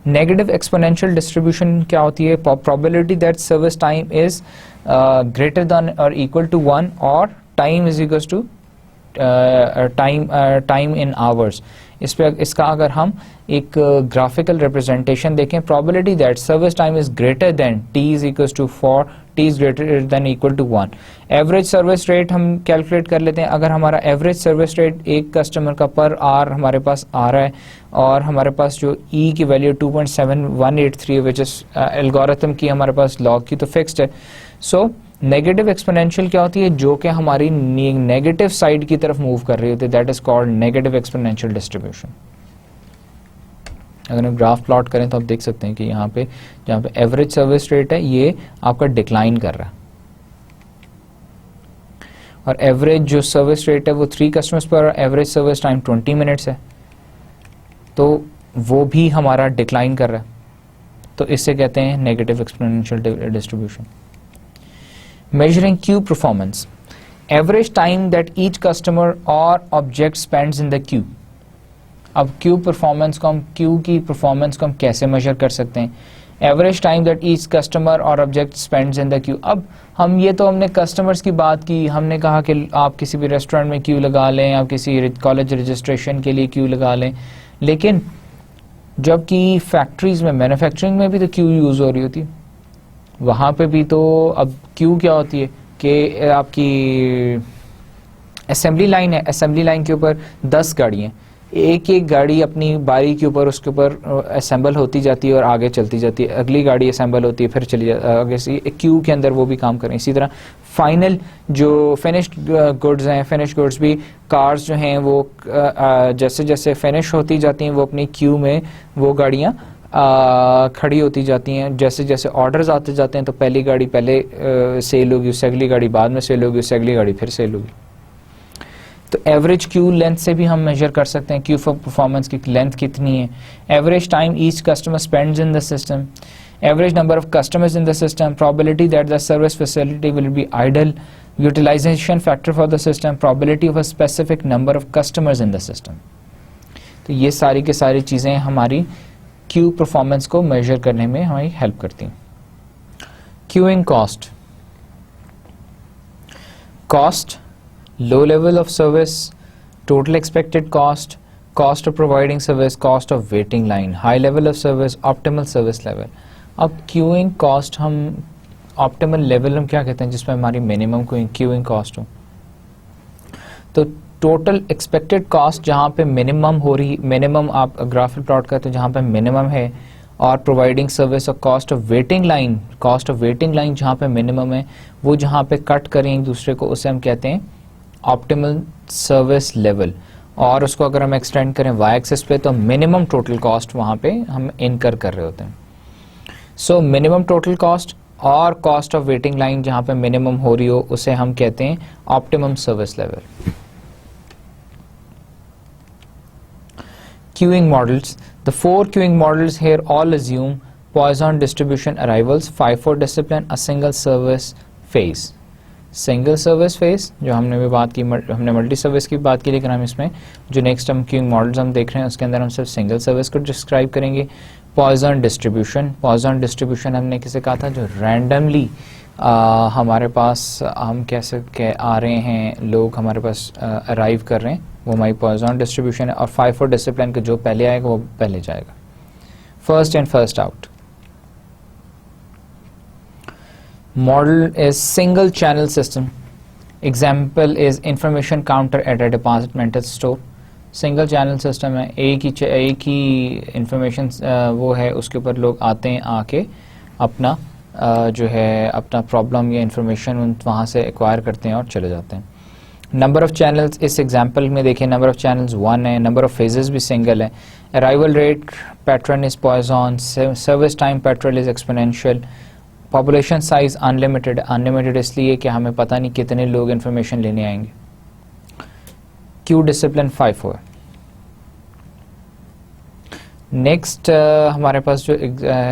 नेगेटिव एक्सपोनेंशियल डिस्ट्रीब्यूशन क्या होती है, probability that service time is greater than और इक्वल टू 1 और time is equal to time in hours. इसका अगर हम एक ग्राफिकल रिप्रेजेंटेशन देखें, probability that service time is greater than t is equal to 4, t is greater than equal to 1। Average service rate हम calculate कर लेते हैं। अगर हमारा एवरेज सर्विस रेट एक कस्टमर का पर आवर हमारे पास आ रहा है और हमारे पास जो ई की वैल्यू 2.7183 विच इज एल्गोरिथम की हमारे पास लॉग की तो फिक्स्ड है। सो नेगेटिव एक्सपोनेंशियल क्या होती है, जो कि हमारी नेगेटिव साइड की तरफ मूव कर रही होती है, that is called negative exponential distribution. अगर हम ग्राफ प्लॉट करें तो आप देख सकते हैं कि यहाँ पे जहाँ पे एवरेज सर्विस रेट है ये आपका डिक्लाइन कर रहा है, और एवरेज जो सर्विस रेट है वो 3 कस्टमर्स पर, एवरेज सर्विस टाइम 20 मिनट्स है, तो वो भी हमारा डिक्लाइन कर रहा है। तो इससे कहते हैं negative exponential distribution. Measuring queue performance, average time that each customer और object spends in the queue. अब क्यू परफॉर्मेंस को हम, क्यू की परफॉर्मेंस को हम कैसे मेजर कर सकते हैं? Average time that each customer और object spends in the queue. अब हम ये तो हमने कस्टमर्स की बात की, हमने कहा कि आप किसी भी रेस्टोरेंट में क्यू लगा लें, आप किसी कॉलेज रजिस्ट्रेशन के लिए क्यू लगा लें, लेकिन जबकि फैक्ट्रीज में, मैन्युफैक्चरिंग में भी तो क्यू यूज़ हो रही होती है, वहाँ पे भी तो अब क्यू क्या होती है कि आपकी असेंबली लाइन है, असेंबली लाइन के ऊपर 10 गाड़ियाँ, एक एक गाड़ी अपनी बारी के ऊपर उसके ऊपर असेंबल होती जाती है और आगे चलती जाती है, अगली गाड़ी असेंबल होती है फिर चली आगे से, क्यू के अंदर वो भी काम करें। इसी तरह फाइनल जो फिनिश्ड गुड्स हैं, फिनिश गुड्स भी, कार्स जो हैं वो जैसे जैसे फिनिश होती जाती हैं वो अपनी क्यू में वो गाड़ियाँ खड़ी होती जाती हैं। जैसे जैसे ऑर्डर्स आते जाते हैं तो पहली गाड़ी पहले सेल होगी, उससे अगली गाड़ी बाद में सेल होगी, उससे अगली गाड़ी फिर सेल होगी। तो एवरेज क्यू लेंथ से भी हम मेजर कर सकते हैं क्यू फॉर परफॉर्मेंस की लेंथ कितनी है। Average time each customer spends in the system, average number of customers in the system, probability that the service facility will be idle, utilisation factor for the system, probability of a specific number of customers in the system. तो ये सारी की सारी चीज़ें हमारी Q performance को major करने में हमारी हेल्प करती हैं। Queuing cost, cost, low level of service, total expected cost, cost of providing service, cost of waiting line, high level of service, optimal service level। अब queuing cost हम optimal level हम क्या कहते हैं जिसमें हमारी minimum queuing cost हो। तो total expected cost जहाँ पे minimum हो रही, minimum आप ग्राफ प्लॉट करते हो जहाँ पे minimum है, और प्रोवाइडिंग सर्विस और cost of waiting line, cost of waiting line जहाँ पे मिनिमम है वो जहाँ पे कट करें एक दूसरे को उसे हम कहते हैं ऑप्टिमल सर्विस लेवल। और उसको अगर हम एक्सटेंड करें वाई एक्सिस पे तो मिनिमम टोटल कॉस्ट वहाँ पे हम इनकर कर रहे होते हैं। सो मिनिमम टोटल कॉस्ट और कॉस्ट ऑफ वेटिंग लाइन जहाँ पे मिनिमम हो रही हो उसे हम कहते हैं optimum service level. Queuing models, the 4 queuing models here all assume Poisson distribution arrivals, FIFO discipline, a single service phase। Single service phase जो हमने भी बात की, हमने मल्टी सर्विस की बात की, लेकिन हम इसमें जो नेक्स्ट हम क्यूइंग मॉडल्स हम देख रहे हैं उसके अंदर हम सिर्फ सिंगल सर्विस को डिस्क्राइब करेंगे। पॉइजन डिस्ट्रीब्यूशन, पॉइजन डिस्ट्रीब्यूशन हमने किसे कहा था जो रैंडमली हमारे पास हम कैसे आ रहे हैं, लोग हमारे पास अराइव कर रहे हैं, वो हमारी पॉइजन डिस्ट्रीब्यूशन है। और FIFO डिसिप्लिन के जो पहले आएगा वो पहले जाएगा, first in first out. Model is single channel system. Example is information counter at a departmental store. Single channel system है, एक ही information वो है, उसके ऊपर लोग आते हैं, आके अपना जो है अपना प्रॉब्लम या information वहाँ से एक्वायर करते हैं और चले जाते हैं। नंबर ऑफ चैनल्स इस एग्जाम्पल में देखिए, नंबर ऑफ चैनल्स 1 है, नंबर ऑफ फेजेस भी सिंगल है। Arrival rate pattern is Poisson, service time pattern is exponential, population size unlimited, unlimited इसलिए कि हमें पता नहीं कितने लोग इन्फॉर्मेशन लेने आएंगे। क्यू डिसिप्लिन FIFO है। नेक्स्ट हमारे पास जो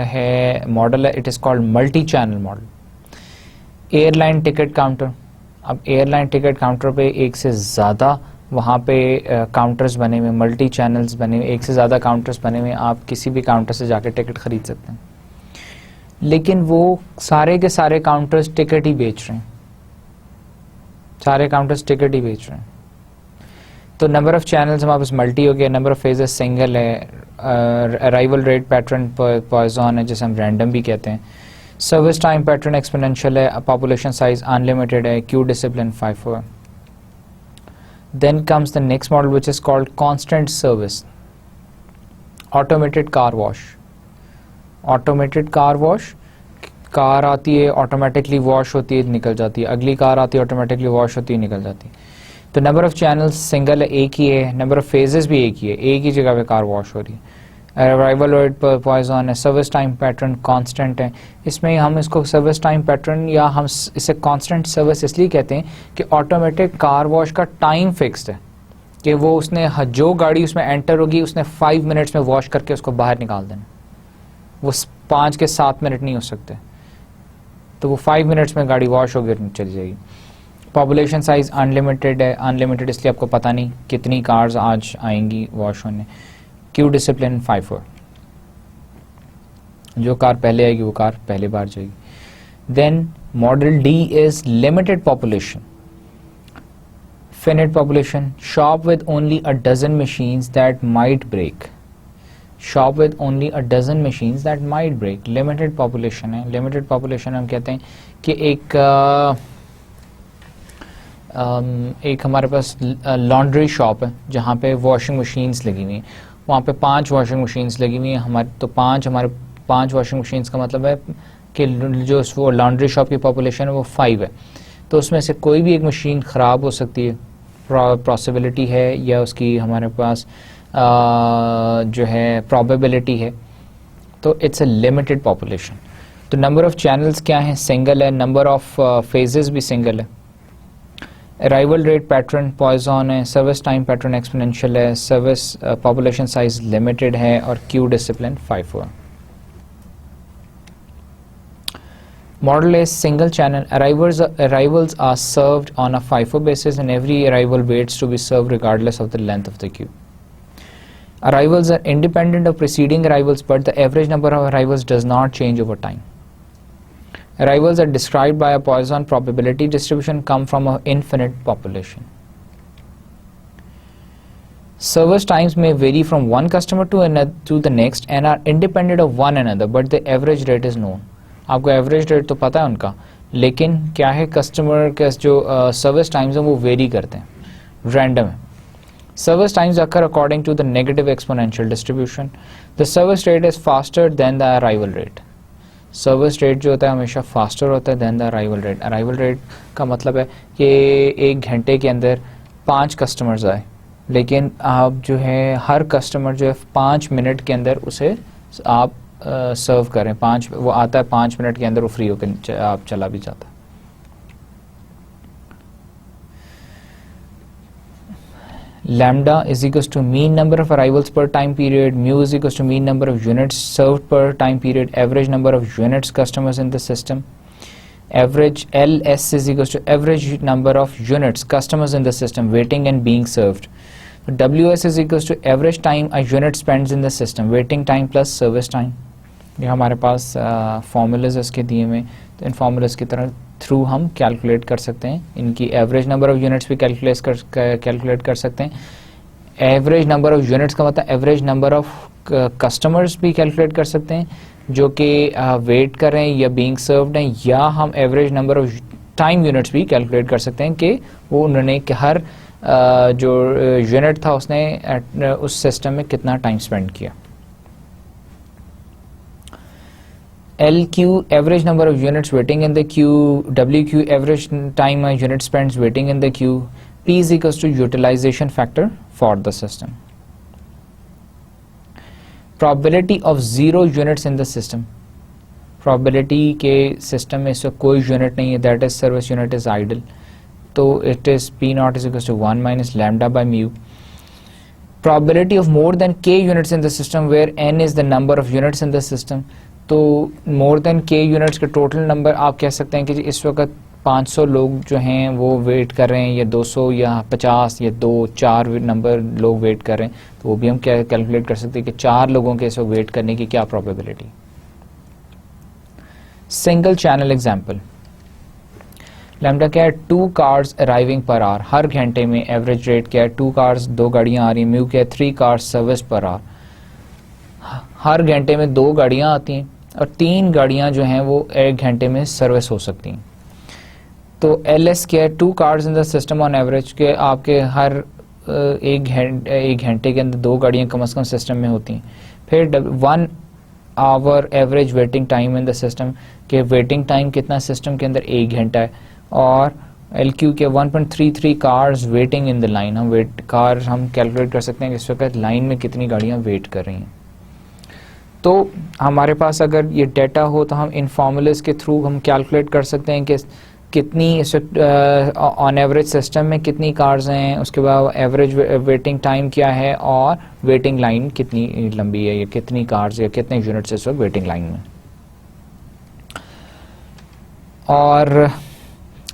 है मॉडल है, it is called multi channel model. Airline ticket counter, अब एयरलाइन टिकट काउंटर पे एक से ज़्यादा वहाँ पे काउंटर्स बने हुए, मल्टी चैनल्स बने हुए, एक से ज़्यादा काउंटर्स बने हुए, आप किसी भी काउंटर से जाकर टिकट खरीद सकते हैं, लेकिन वो सारे के सारे काउंटर्स टिकट ही बेच रहे हैं, सारे काउंटर्स टिकट ही बेच रहे हैं। तो नंबर ऑफ चैनल्स हमारे पास मल्टी हो गया, नंबर ऑफ फेजेस सिंगल है, अराइवल रेट पैटर्न पॉइजन है जिसे हम रैंडम भी कहते हैं, सर्विस टाइम पैटर्न एक्सपोनेंशियल है, पॉपुलेशन साइज अनलिमिटेड है, क्यू डिसिप्लिन FIFO है। Then comes the next model which is called constant service, automated car wash. Automated car wash, car आती है ऑटोमेटिकली वॉश होती है निकल जाती है, अगली कार आती है ऑटोमेटिकली वॉश होती है निकल जाती है। तो नंबर ऑफ चैनल्स सिंगल है, एक ही है, नंबर ऑफ फेजेस भी एक ही है, एक ही जगह पे कार वॉश हो रही है। अराइवल रेट पर पॉइजन है, सर्विस टाइम पैटर्न कांस्टेंट है। इसमें हम इसको सर्विस टाइम पैटर्न या हम इसे कांस्टेंट सर्विस इसलिए कहते हैं कि ऑटोमेटिक कार वॉश का टाइम फिक्स्ड है कि वो उसने जो गाड़ी उसमें एंटर होगी उसने 5 मिनट्स में वॉश करके उसको बाहर निकाल देना, वो 5 के 7 मिनट नहीं हो सकते, तो वो 5 मिनट्स में गाड़ी वॉश होगी और चली जाएगी। पॉपुलेशन साइज अनलिमिटेड है, अनलिमिटेड इसलिए आपको पता नहीं कितनी कार्स आज आएंगी वॉश होने। क्यू डिसिप्लिन FIFO, जो कार पहले आएगी वो कार पहले बार जाएगी। Then model D is limited population, finite population, shop with only a dozen machines that might break, shop with only a dozen machines that might break, limited population है। limited population हम कहते हैं कि एक हमारे पास लॉन्ड्री शॉप है जहाँ पे वॉशिंग मशीन्स लगी हुई हैं, वहाँ पे 5 वॉशिंग मशीन्स लगी हुई हैं हमारे, तो 5 वॉशिंग मशीन्स का मतलब है कि जो वो लॉन्ड्री शॉप की पॉपुलेशन है वो 5 है, तो उसमें से कोई भी एक मशीन ख़राब हो सकती है, पॉसिबिलिटी है, या उसकी हमारे पास जो है प्रोबेबिलिटी है, तो इट्स अ लिमिटेड पॉपुलेशन। तो नंबर ऑफ चैनल्स क्या है, सिंगल है, नंबर ऑफ फेजेस भी सिंगल है, अराइवल रेट पैटर्न पॉइजन है, सर्विस टाइम पैटर्न एक्सपोनेंशियल है, सर्विस पॉपुलेशन साइज लिमिटेड है, और क्यू डिसिप्लिन FIFO है। Model is single channel. Arrivals are served on a FIFO basis, and every arrival waits to be served regardless of the length of the queue. Arrivals are independent of preceding arrivals, but the average number of arrivals does not change over time. Arrivals are described by a Poisson probability distribution, come from an infinite population. Service times may vary from one customer to the next and are independent of one another, but the average rate is known. आपको average rate तो पता है उनका, लेकिन क्या है customer के जो सर्विस टाइम्स हैं वो वेरी करते हैं, रैंडम है। Service times occur according to the negative exponential distribution. The service rate is faster than the arrival rate. Service rate जो होता है हमेशा फास्टर होता है than the arrival rate. Arrival rate का मतलब है कि 1 घंटे के अंदर 5 कस्टमर्स आए, लेकिन आप जो है हर कस्टमर जो है 5 मिनट के अंदर उसे आप सर्व करें, 5 वो आता है 5 मिनट के अंदर वो फ्री होकर आप चला भी जाता है। Lambda is equals to mean number of arrivals per time period, mu is equals to mean number of units served per time period, average number of units customers in the system, average LS is equals to average number of units customers in the system waiting and being served, WS is equals to average time a unit spends in the system, waiting time plus service time। ये हमारे पास formulas इसके दिए हुए, तो इन formulas की तरह through हम calculate कर सकते हैं, इनकी एवरेज नंबर ऑफ यूनिट्स भी कैलकुलेट कर सकते हैं। एवरेज नंबर ऑफ यूनिट्स का मतलब एवरेज नंबर ऑफ कस्टमर्स भी कैलकुलेट कर सकते हैं जो कि वेट कर रहे हैं या बीइंग सर्व्ड हैं, या हम average number of time units भी कैलकुलेट कर सकते हैं कि वो उन्होंने कि हर जो यूनिट था उसने उस सिस्टम में कितना टाइम स्पेंड किया। LQ average number of units waiting in the queue, WQ average time a unit spends waiting in the queue, P is equals to utilization factor for the system. Probability of 0 units in the system, probability के system में इसका कोई unit नहीं है, that is service unit is idle, तो it is P naught is equals to 1 minus lambda by mu. Probability of more than K units in the system where N is the number of units in the system, तो मोर than K units के total number आप कह सकते हैं कि इस वक्त 500 लोग जो हैं वो वेट कर रहे हैं, या 200 या 50 या 2-4 नंबर लोग वेट कर रहे हैं, तो वो भी हम क्या कैलकुलेट कर सकते हैं कि 4 लोगों के इस वक्त वेट करने की क्या probability. Single channel example, lambda क्या है, 2 कार्स अराइविंग पर आवर, हर घंटे में एवरेज रेट क्या है 2 कार्स, 2 गाड़ियाँ आ रही हैं, म्यू क्या है 3 कार्स सर्विस पर आवर, हर घंटे में 2 गाड़ियाँ आती हैं और 3 गाड़ियाँ जो हैं वो 1 घंटे में सर्विस हो सकती हैं। तो LS क्या है, 2 cars in the system on average के आपके हर 1 घंटे के अंदर 2 गाड़ियाँ कम से कम सिस्टम में होती हैं। फिर 1 hour average waiting time in the system के वेटिंग टाइम कितना सिस्टम के अंदर 1 घंटा है, और LQ के 1.33 cars waiting in the line, हम कैलकुलेट कर सकते हैं कि इस वक्त लाइन में कितनी गाड़ियाँ वेट कर रही हैं। तो हमारे पास अगर ये डेटा हो तो हम इन फॉर्मूलेस के थ्रू हम कैलकुलेट कर सकते हैं कि कितनी ऑन एवरेज सिस्टम में कितनी कार्स हैं, उसके बाद एवरेज वेटिंग टाइम क्या है और वेटिंग लाइन कितनी लंबी है, या कितनी कार्स या कितने यूनिट्स इस वक्त वेटिंग लाइन में। और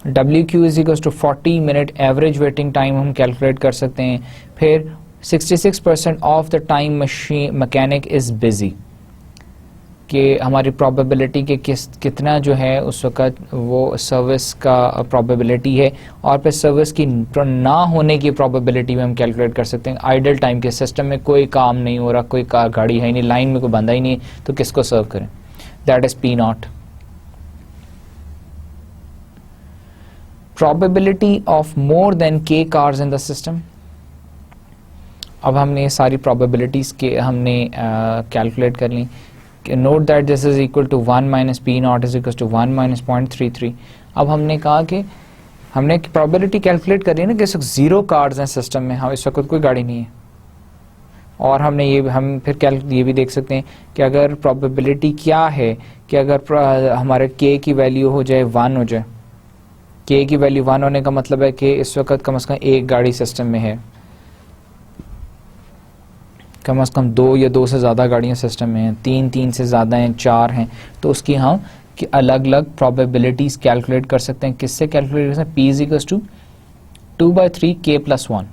WQ is equal to 40 minute average waiting time हम कैलकुलेट कर सकते हैं। फिर 66% of the time machine mechanic is busy, कि हमारी प्रोबेबिलिटी के कितना जो है उस वक़्त वो सर्विस का प्रोबेबिलिटी है, और फिर सर्विस की ना होने की प्रोबेबिलिटी में हम कैलकुलेट कर सकते हैं। आइडल टाइम के सिस्टम में कोई काम नहीं हो रहा, कोई गाड़ी है नहीं, लाइन में कोई बंदा ही नहीं, तो किसको सर्व करें, that is P0। Probability of more than K cars in the system. अब हमने ये सारी प्रोबेबिलिटीज़ के हमने कैलकुलेट कर ली। Note that this is equal to 1 minus P0 is equal to 1 minus 0.33। अब हमने कहा कि हमने प्रोबेबिलिटी कैलकुलेट करी है ना कि इस वक्त 0 कार्स हैं सिस्टम में, हम इस वक्त कोई गाड़ी नहीं है। और हमने ये हम फिर ये भी देख सकते हैं कि अगर प्रोबेबिलिटी क्या है कि अगर हमारे K की वैल्यू हो जाए 1 हो जाए, K की वैल्यू 1 होने का मतलब है कि इस वक्त कम से कम एक गाड़ी सिस्टम में है, कम से कम 2 या 2 से ज़्यादा गाड़ियाँ सिस्टम में हैं, 3 से ज़्यादा हैं, 4 हैं, तो उसकी हम कि अलग अलग प्रोबेबिलिटीज़ कैलकुलेट कर सकते हैं। किससे कैलकुलेट कर सकते हैं? P is equal to 2/3 K plus 1।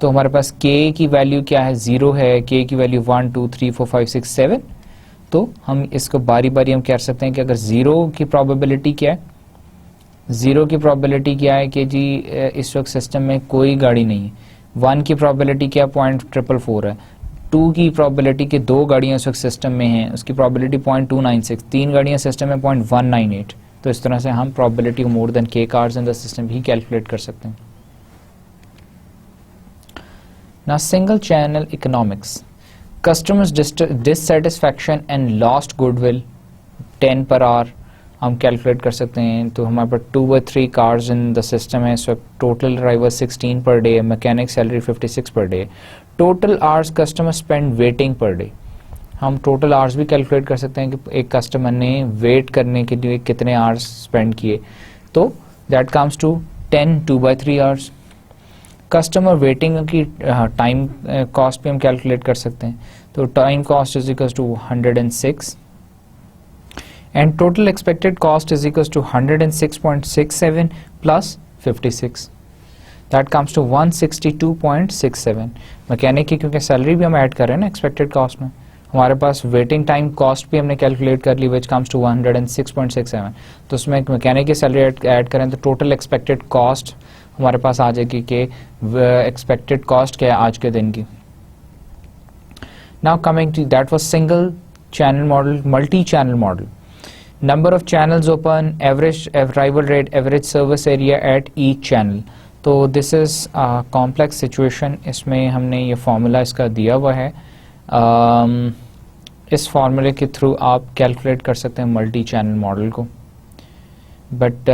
तो हमारे पास K की वैल्यू क्या है? 0 है। K की वैल्यू 1 2 3 4 5 6 7। तो हम इसको बारी बारी हम कह सकते हैं कि अगर 0 की प्रोबेबिलिटी क्या है, 0 की प्रोबेबिलिटी क्या है कि जी इस वक्त सिस्टम में कोई गाड़ी नहीं है। 1 की प्रोबेबिलिटी क्या 0.444 है। 2 की प्रोबेबिलिटी कि 2 गाड़ियाँ इस वक्त सिस्टम में हैं, उसकी प्रोबेबिलिटी 0.296। 3 गाड़ियाँ सिस्टम में 0.198। तो इस तरह से हम probability more than K cars in the system भी कैलकुलेट कर सकते हैं। ना single channel economics, customers dissatisfaction and lost goodwill 10 per hour हम कैलकुलेट कर सकते हैं। तो हमारे पास 2/3 कार्स इन द सिस्टम है, इस वक्त total driver 16 per day, mechanic salary 56 per day. Total hours customer spend waiting per day, हम टोटल आवर्स भी कैलकुलेट कर सकते हैं कि एक कस्टमर ने वेट करने के लिए कितने आवर्स स्पेंड किए, तो that comes to 10 2/3 hours. Customer waiting की टाइम कॉस्ट भी हम कैलकुलेट कर सकते हैं। तो time cost is equal to 106 and total expected cost is equals to 106.67 plus 56, that comes to 162.67। Mechanic की क्योंकि सैलरी भी हम ऐड कर रहे हैं ना एक्सपेक्टेड कॉस्ट में, हमारे पास वेटिंग टाइम कॉस्ट भी हमने कैलकुलेट कर ली विच कम्स टू 106.67। तो उसमें मैकेनिक की सैलरी ऐड करें तो टोटल एक्सपेक्टेड कॉस्ट हमारे पास आ जाएगी कि एक्सपेक्टेड कॉस्ट क्या है आज के दिन की। Now coming to that was single channel model. Multi channel model, number of channels open, average arrival rate, average service area at each channel. तो दिस इज़ कॉम्प्लेक्स सिचुएशन, इसमें हमने ये फार्मूला इसका दिया हुआ है। इस फार्मूले के थ्रू आप कैलकुलेट कर सकते हैं मल्टी चैनल मॉडल को, बट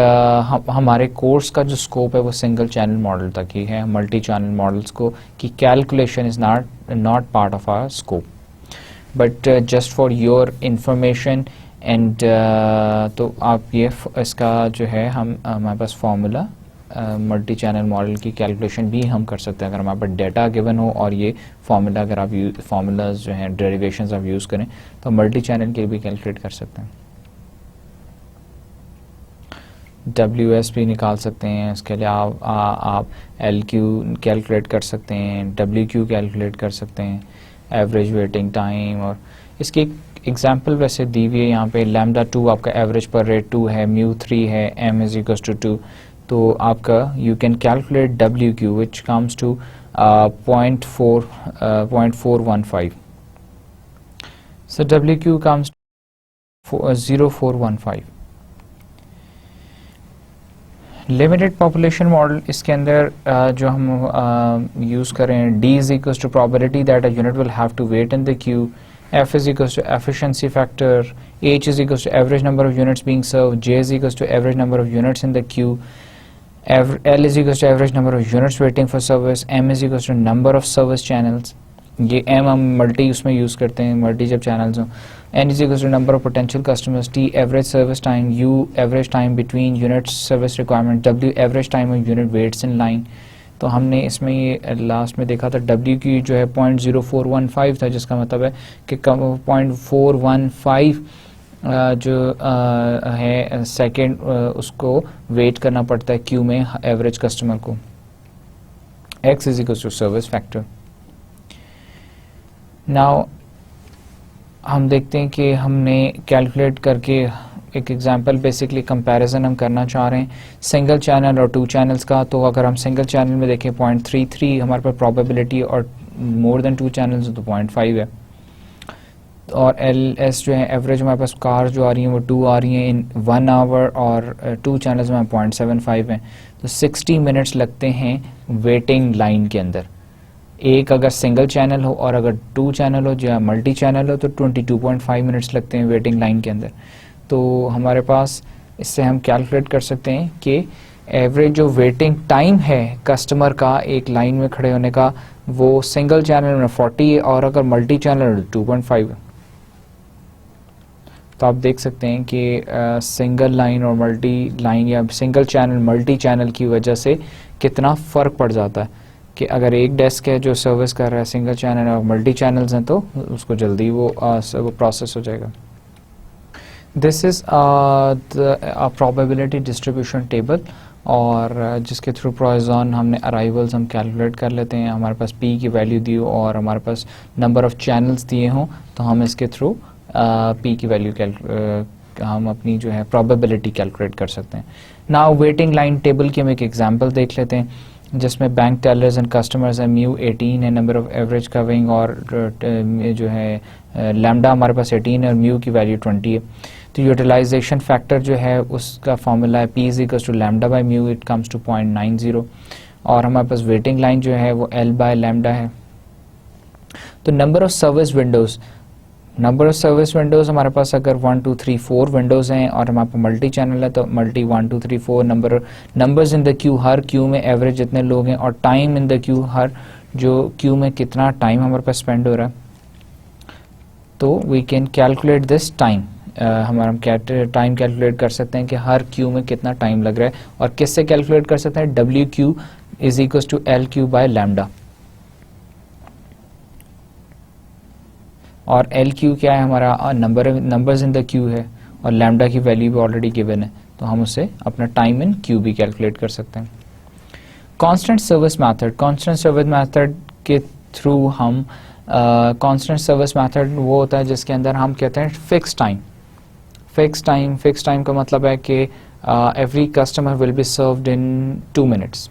हमारे कोर्स का जो स्कोप है वो सिंगल चैनल मॉडल तक ही है। मल्टी चैनल मॉडल्स को की calculation is not part of our scope, but just for your information and तो आप ये इसका जो है हम हमारे पास फार्मूला मल्टी चैनल मॉडल की कैलकुलेशन भी हम कर सकते हैं अगर हमारे पास डेटा गिवन हो, और ये फार्मूला अगर आप फार्मूलाज जो हैं डेरिवेशंस आप यूज़ करें तो मल्टी चैनल के भी कैलकुलेट कर सकते हैं। WS भी निकाल सकते हैं, इसके लिए आप LQ कैलकुलेट कर सकते हैं, WQ कैलकुलेट कर सकते हैं, एवरेज वेटिंग टाइम। और इसकी एग्जाम्पल वैसे दी हुई है यहाँ पे। लैम्डा 2 आपका एवरेज पर रेट 2 है, म्यू 3 है, M इज इक्वल टू 2। तो आपका you can calculate WQ which comes to 0.415। So WQ comes 0.415। Limited population model, इसके अंदर जो हम यूज़ करें, D is equal to probability that a unit will have to wait in the queue, F is equals to efficiency factor, H is equals to average number of units being served, J is equals to average number of units in the queue, L is equals to average number of units waiting for service, M is equals to number of service channels, ये M हम multi उसमें use करते हैं, multi जब channels हों। N is equal to number of potential customers, T average service time, U average time between unit service requirement, W average time of unit waits in line. तो हमने इसमें ये last में देखा था डब्ल्यू की जो है 0.0415 था, जिसका मतलब है कि 0.415 जो है सेकेंड उसको वेट करना पड़ता है क्यू में एवरेज कस्टमर को। X is equal to service factor. Now हम देखते हैं कि हमने कैलकुलेट करके एक एग्जांपल बेसिकली कंपैरिजन हम करना चाह रहे हैं सिंगल चैनल और टू चैनल्स का। तो अगर हम सिंगल चैनल में देखें 0.33 हमारे पास प्रोबेबिलिटी, और मोर देन टू चैनल्स तो 0.5 है। और एल एस जो है एवरेज हमारे पास कार जो आ रही हैं वो 2 आ रही हैं इन 1 आवर, और टू चैनल्स में 0.75 हैं। तो 60 मिनट्स लगते हैं वेटिंग लाइन के अंदर। एक अगर सिंगल चैनल हो और अगर टू चैनल हो या मल्टी चैनल हो तो 22.5 मिनट्स लगते हैं वेटिंग लाइन के अंदर। तो हमारे पास इससे हम कैलकुलेट कर सकते हैं कि एवरेज जो वेटिंग टाइम है कस्टमर का एक लाइन में खड़े होने का वो सिंगल चैनल में 40 है, और अगर मल्टी चैनल 2.5 है। तो आप देख सकते हैं कि सिंगल लाइन और मल्टी लाइन या सिंगल चैनल मल्टी चैनल की वजह से कितना फ़र्क पड़ जाता है कि अगर एक डेस्क है जो सर्विस कर रहा है सिंगल चैनल और मल्टी चैनल्स हैं तो उसको जल्दी वो प्रोसेस हो जाएगा। This is probability distribution table, और जिसके थ्रू पॉइसन हमने अराइवल्स हम कैलकुलेट कर लेते हैं। हमारे पास पी की वैल्यू दी हो और हमारे पास नंबर ऑफ़ चैनल्स दिए हों तो हम इसके थ्रू पी की वैल्यू हम अपनी जो है प्रोबेबिलिटी कैलकुलेट कर सकते हैं। नाउ वेटिंग लाइन टेबल की हम एक एग्जांपल देख लेते हैं जिसमें बैंक टेलर्स एंड कस्टमर्स है, म्यू 18 है, नंबर ऑफ एवरेज कविंग, और जो है लैम्डा हमारे पास 18 है और म्यू की वैल्यू 20 है। तो यूटिलाइजेशन फैक्टर जो है उसका फॉर्मूला है P is equals to lambda by mu, it comes to 0.90, और हमारे पास वेटिंग लाइन जो है वो एल बाय लैम्डा है। तो नंबर ऑफ सर्विस विंडोज़ हमारे पास अगर 1 2 3 4 विंडोज़ हैं और हमारे पास मल्टी चैनल है तो multi 1 2 3 4 numbers in the Q, her Q में एवरेज जितने लोग हैं, और टाइम इन द क्यू, हर जो क्यू में कितना टाइम हमारे पास स्पेंड हो रहा है। तो we can calculate this time, हम टाइम कैलकुलेट कर सकते हैं कि हर क्यू में कितना टाइम लग रहा है, और किससे कैलकुलेट कर सकते हैं, W Q is equal to L Q by lambda. और एल क्यू क्या है हमारा नंबर्स इन द क्यू है, और लैम्डा की वैल्यू भी ऑलरेडी गिवन है, तो हम उससे अपना टाइम इन क्यू भी कैलकुलेट कर सकते हैं। कांस्टेंट सर्विस मेथड के थ्रू हम कांस्टेंट सर्विस मेथड वो होता है जिसके अंदर हम कहते हैं फिक्स टाइम का मतलब है कि every customer will be served in 2 minutes.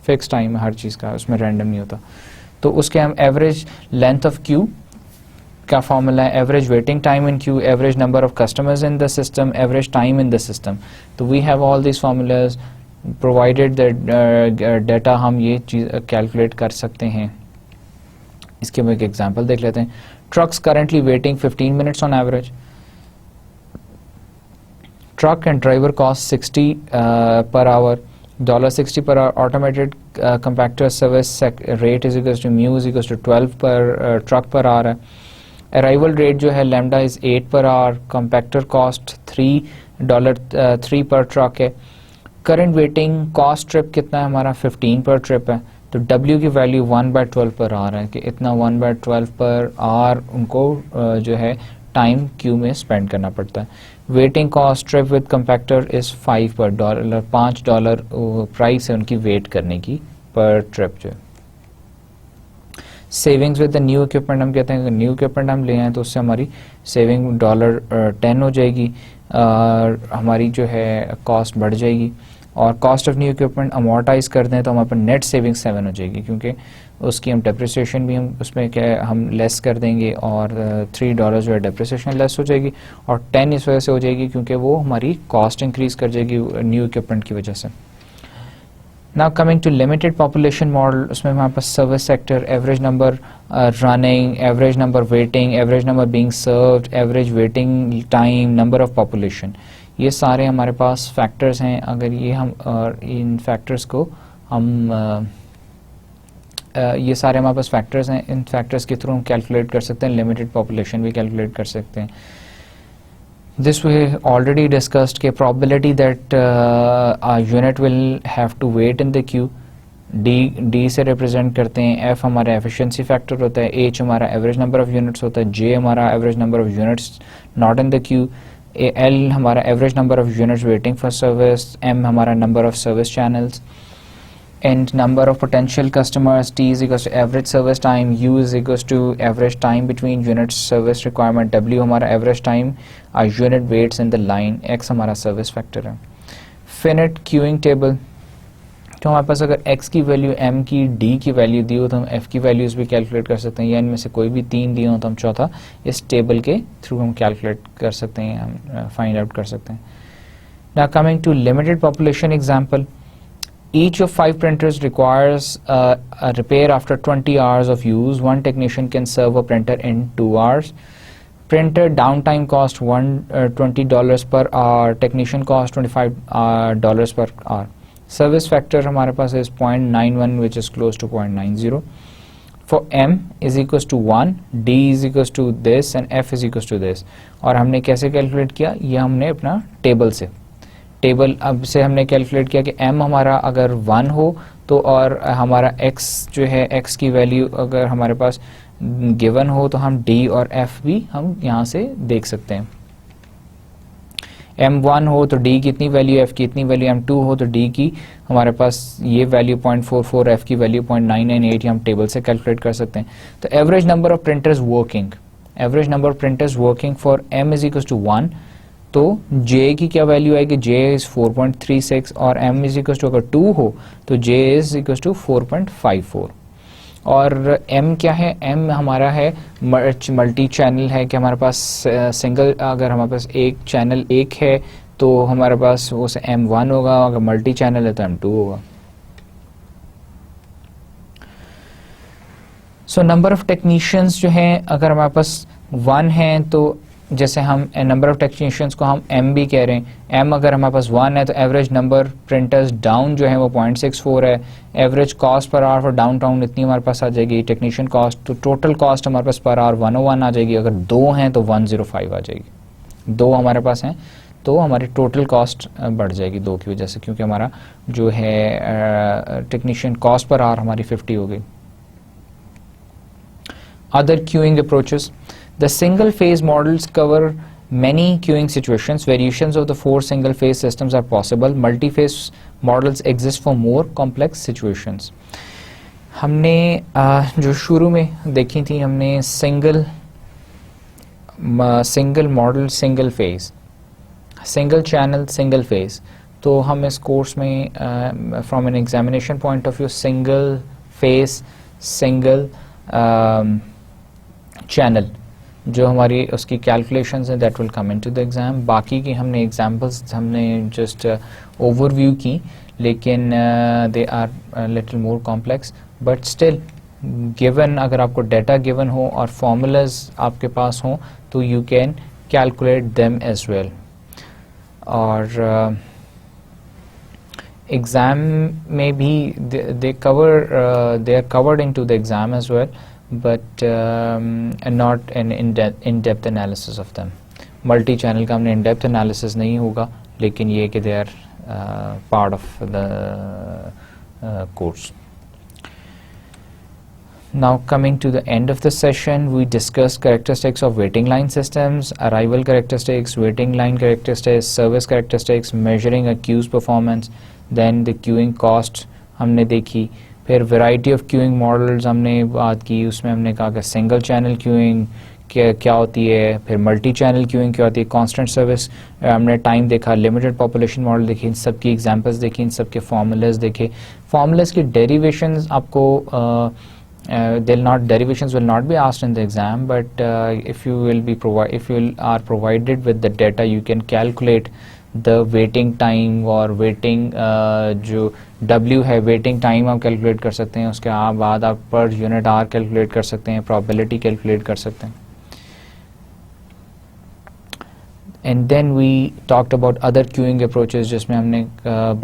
Fix time हर चीज़ का, उसमें रैंडम नहीं होता। तो उसके हम एवरेज लेंथ ऑफ क्यू का फॉर्मूला है average waiting time in queue, average number of customers in the system, average time in the system. तो we have all this formulas provided that data हम ये चीज़ कैलकुलेट कर सकते हैं। इसके हम एक एग्जांपल देख लेते हैं। Trucks currently waiting 15 minutes on average. Truck and driver cost 60 per hour, $60 per hour. Automated compactor service rate is equals to mu is equals to 12 per truck per hour है। Arrival rate जो है lambda is 8 per hour, compactor cost $3 per truck है। Current waiting cost trip कितना है हमारा 15 per trip है। तो W की वैल्यू 1/12 पर आवर है कि इतना 1/12 पर आवर उनको जो है टाइम क्यू में स्पेंड करना पड़ता है। Waiting cost trip with compactor is $5 price है उनकी वेट करने की पर ट्रिप जो है। Savings with the new equipment हम कहते हैं कि न्यू इक्विपमेंट हम ले आए तो उससे हमारी सेविंग $10 हो जाएगी, हमारी जो है कॉस्ट बढ़ जाएगी। और cost of new equipment amortise कर दें तो हमारे पास नेट सेविंग 7 हो जाएगी, क्योंकि उसकी हम डेप्रिसिएशन भी हम उसमें क्या हम लेस कर देंगे, और $3 जो है डेप्रिसिएशन लेस हो जाएगी, और 10 इस वजह से हो जाएगी क्योंकि वो हमारी कॉस्ट इंक्रीज कर जाएगी न्यू इक्विपमेंट की वजह से। Now coming to limited population model, उसमें हमारे पास service sector, average number running, average number waiting, average number being served, average waiting time, number of population, ये सारे हमारे पास फैक्टर्स हैं। अगर ये हम इन फैक्टर्स को हम ये सारे हमारे पास फैक्टर्स हैं, इन फैक्टर्स के थ्रू हम कैलकुलेट कर सकते हैं, लिमिटेड पॉपुलेशन भी कैलकुलेट कर सकते हैं. This we already discussed के probability that a unit will have to wait in the queue. D से represent करते हैं, F हमारा efficiency factor होता है, H हमारा average number of units होता है, J हमारा average number of units not in the queue, L हमारा average number of units waiting for service, M हमारा number of service channels, and number of potential customers. T is equals to average service time, U is equals to average time between units service requirement, W हमारा average time a unit waits in the line, X हमारा service factor है. Finite queuing table, तो हमारे पास अगर X की value, M की, D की value दी हो तो हम F की वैल्यूज़ भी कैलकुलेट कर सकते हैं, या इनमें से कोई भी 3 दिए हो तो हम चौथा इस टेबल के थ्रू हम कैलकुलेट कर सकते हैं, हम फाइंड आउट कर सकते हैं. Now coming to limited population example, each of 5 printers requires a repair after 20 hours of use. One technician can serve a printer in 2 hours. Printer downtime cost $20 per hour. Technician cost $25 per hour. Service factor हमारे पास is 0.91, which is close to 0.90. For M is equals to 1, D is equals to this and F is equals to this. और हमने कैसे calculate किया, ये हमने अपना table से, table अब से हमने कैलकुलेट किया कि m हमारा अगर 1 हो तो, और हमारा x जो है, x की वैल्यू अगर हमारे पास गिवन हो तो हम d और f भी हम यहाँ से देख सकते हैं. m1 हो तो d की इतनी वैल्यू, f की इतनी वैल्यू, m2 हो तो d की हमारे पास ये वैल्यू 0.44, f की वैल्यू 0.998, हम टेबल से कैलकुलेट कर सकते हैं. तो average number of printers working, average number of printers working for m is equal to 1, तो J की क्या वैल्यू आएगी, J इज 4.36, और M इज इक्वल टू अगर 2 हो तो J इज इक्वल टू 4.54. और M क्या है, M हमारा है मल्टी चैनल है, कि हमारे पास सिंगल, अगर हमारे पास एक चैनल एक है तो हमारे पास वो M1 होगा, अगर मल्टी चैनल है तो M2 होगा. सो नंबर ऑफ टेक्नीशियंस जो हैं, अगर हमारे पास 1 हैं तो जैसे हम नंबर ऑफ टेक्नीशियंस को हम M भी कह रहे हैं, M अगर हमारे पास 1 है तो एवरेज नंबर प्रिंटर्स डाउन जो है वो 0.64 है. Average cost per hour for down town इतनी हमारे पास आ जाएगी, टेक्नीशियन कॉस्ट, तो टोटल कॉस्ट हमारे पास पर आवर 101 आ जाएगी. अगर 2 हैं तो 105 आ जाएगी, 2 हमारे पास हैं तो हमारी टोटल कॉस्ट बढ़ जाएगी 2 की वजह से, क्योंकि हमारा जो है टेक्नीशियन कॉस्ट पर आवर हमारी 50 हो गई. Other queuing approaches, the single phase models cover many queuing situations. Variations of the 4 single phase systems are possible. Multi-phase models exist for more complex situations. हमने जो शुरू में देखी थी, हमने single model, single phase, single channel, single phase. तो हम इस कोर्स में from an examination point of view single phase, single channel जो हमारी उसकी कैलकुलेशंस हैं that will come into the exam. बाकी की हमने एग्जांपल्स हमने जस्ट ओवरव्यू की, लेकिन they are little more complex, but still given, अगर आपको डाटा गिवन हो और फॉर्मूलाज आपके पास हों तो you can calculate them as well. और एग्ज़ाम में भी they are covered into the exam as well, but not an in-depth analysis of them. Multi-channel का हमने in-depth analysis नहीं होगा, लेकिन ये कि they are part of the course. Now coming to the end of the session, we discussed characteristics of waiting line systems, arrival characteristics, waiting line characteristics, service characteristics, measuring a queue's performance, then the queuing cost हमने देखी. फिर variety of queuing models हमने बात की, उसमें हमने कहा कि सिंगल चैनल क्यूइंग क्या होती है, फिर मल्टी चैनल क्यूइंग क्या होती है, कांस्टेंट सर्विस हमने टाइम देखा, लिमिटेड पॉपुलेशन मॉडल देखी, इन सब की एग्जांपल्स देखी, इन सब के फार्मूलाज देखे. फार्मूलाज की डेरिवेशंस आपको derivations will not be asked in the exam, but if you are provided with the data, you can calculate the waiting time और waiting जो W है waiting time आप कैलकुलेट कर सकते हैं. उसके बाद आप पर यूनिट R कैलकुलेट कर सकते हैं, probability कैलकुलेट कर सकते हैं. And then we talked about other queuing approaches, जिसमें हमने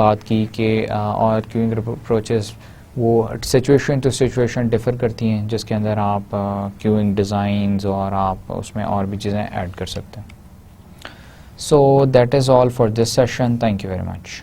बात की कि और queuing approaches वो सिचुएशन टू सिचुएशन डिफ़र करती हैं, जिसके अंदर आप क्यूइंग डिज़ाइंस और आप उसमें और भी चीज़ें ऐड कर सकते हैं. So that is all for this session. Thank you very much.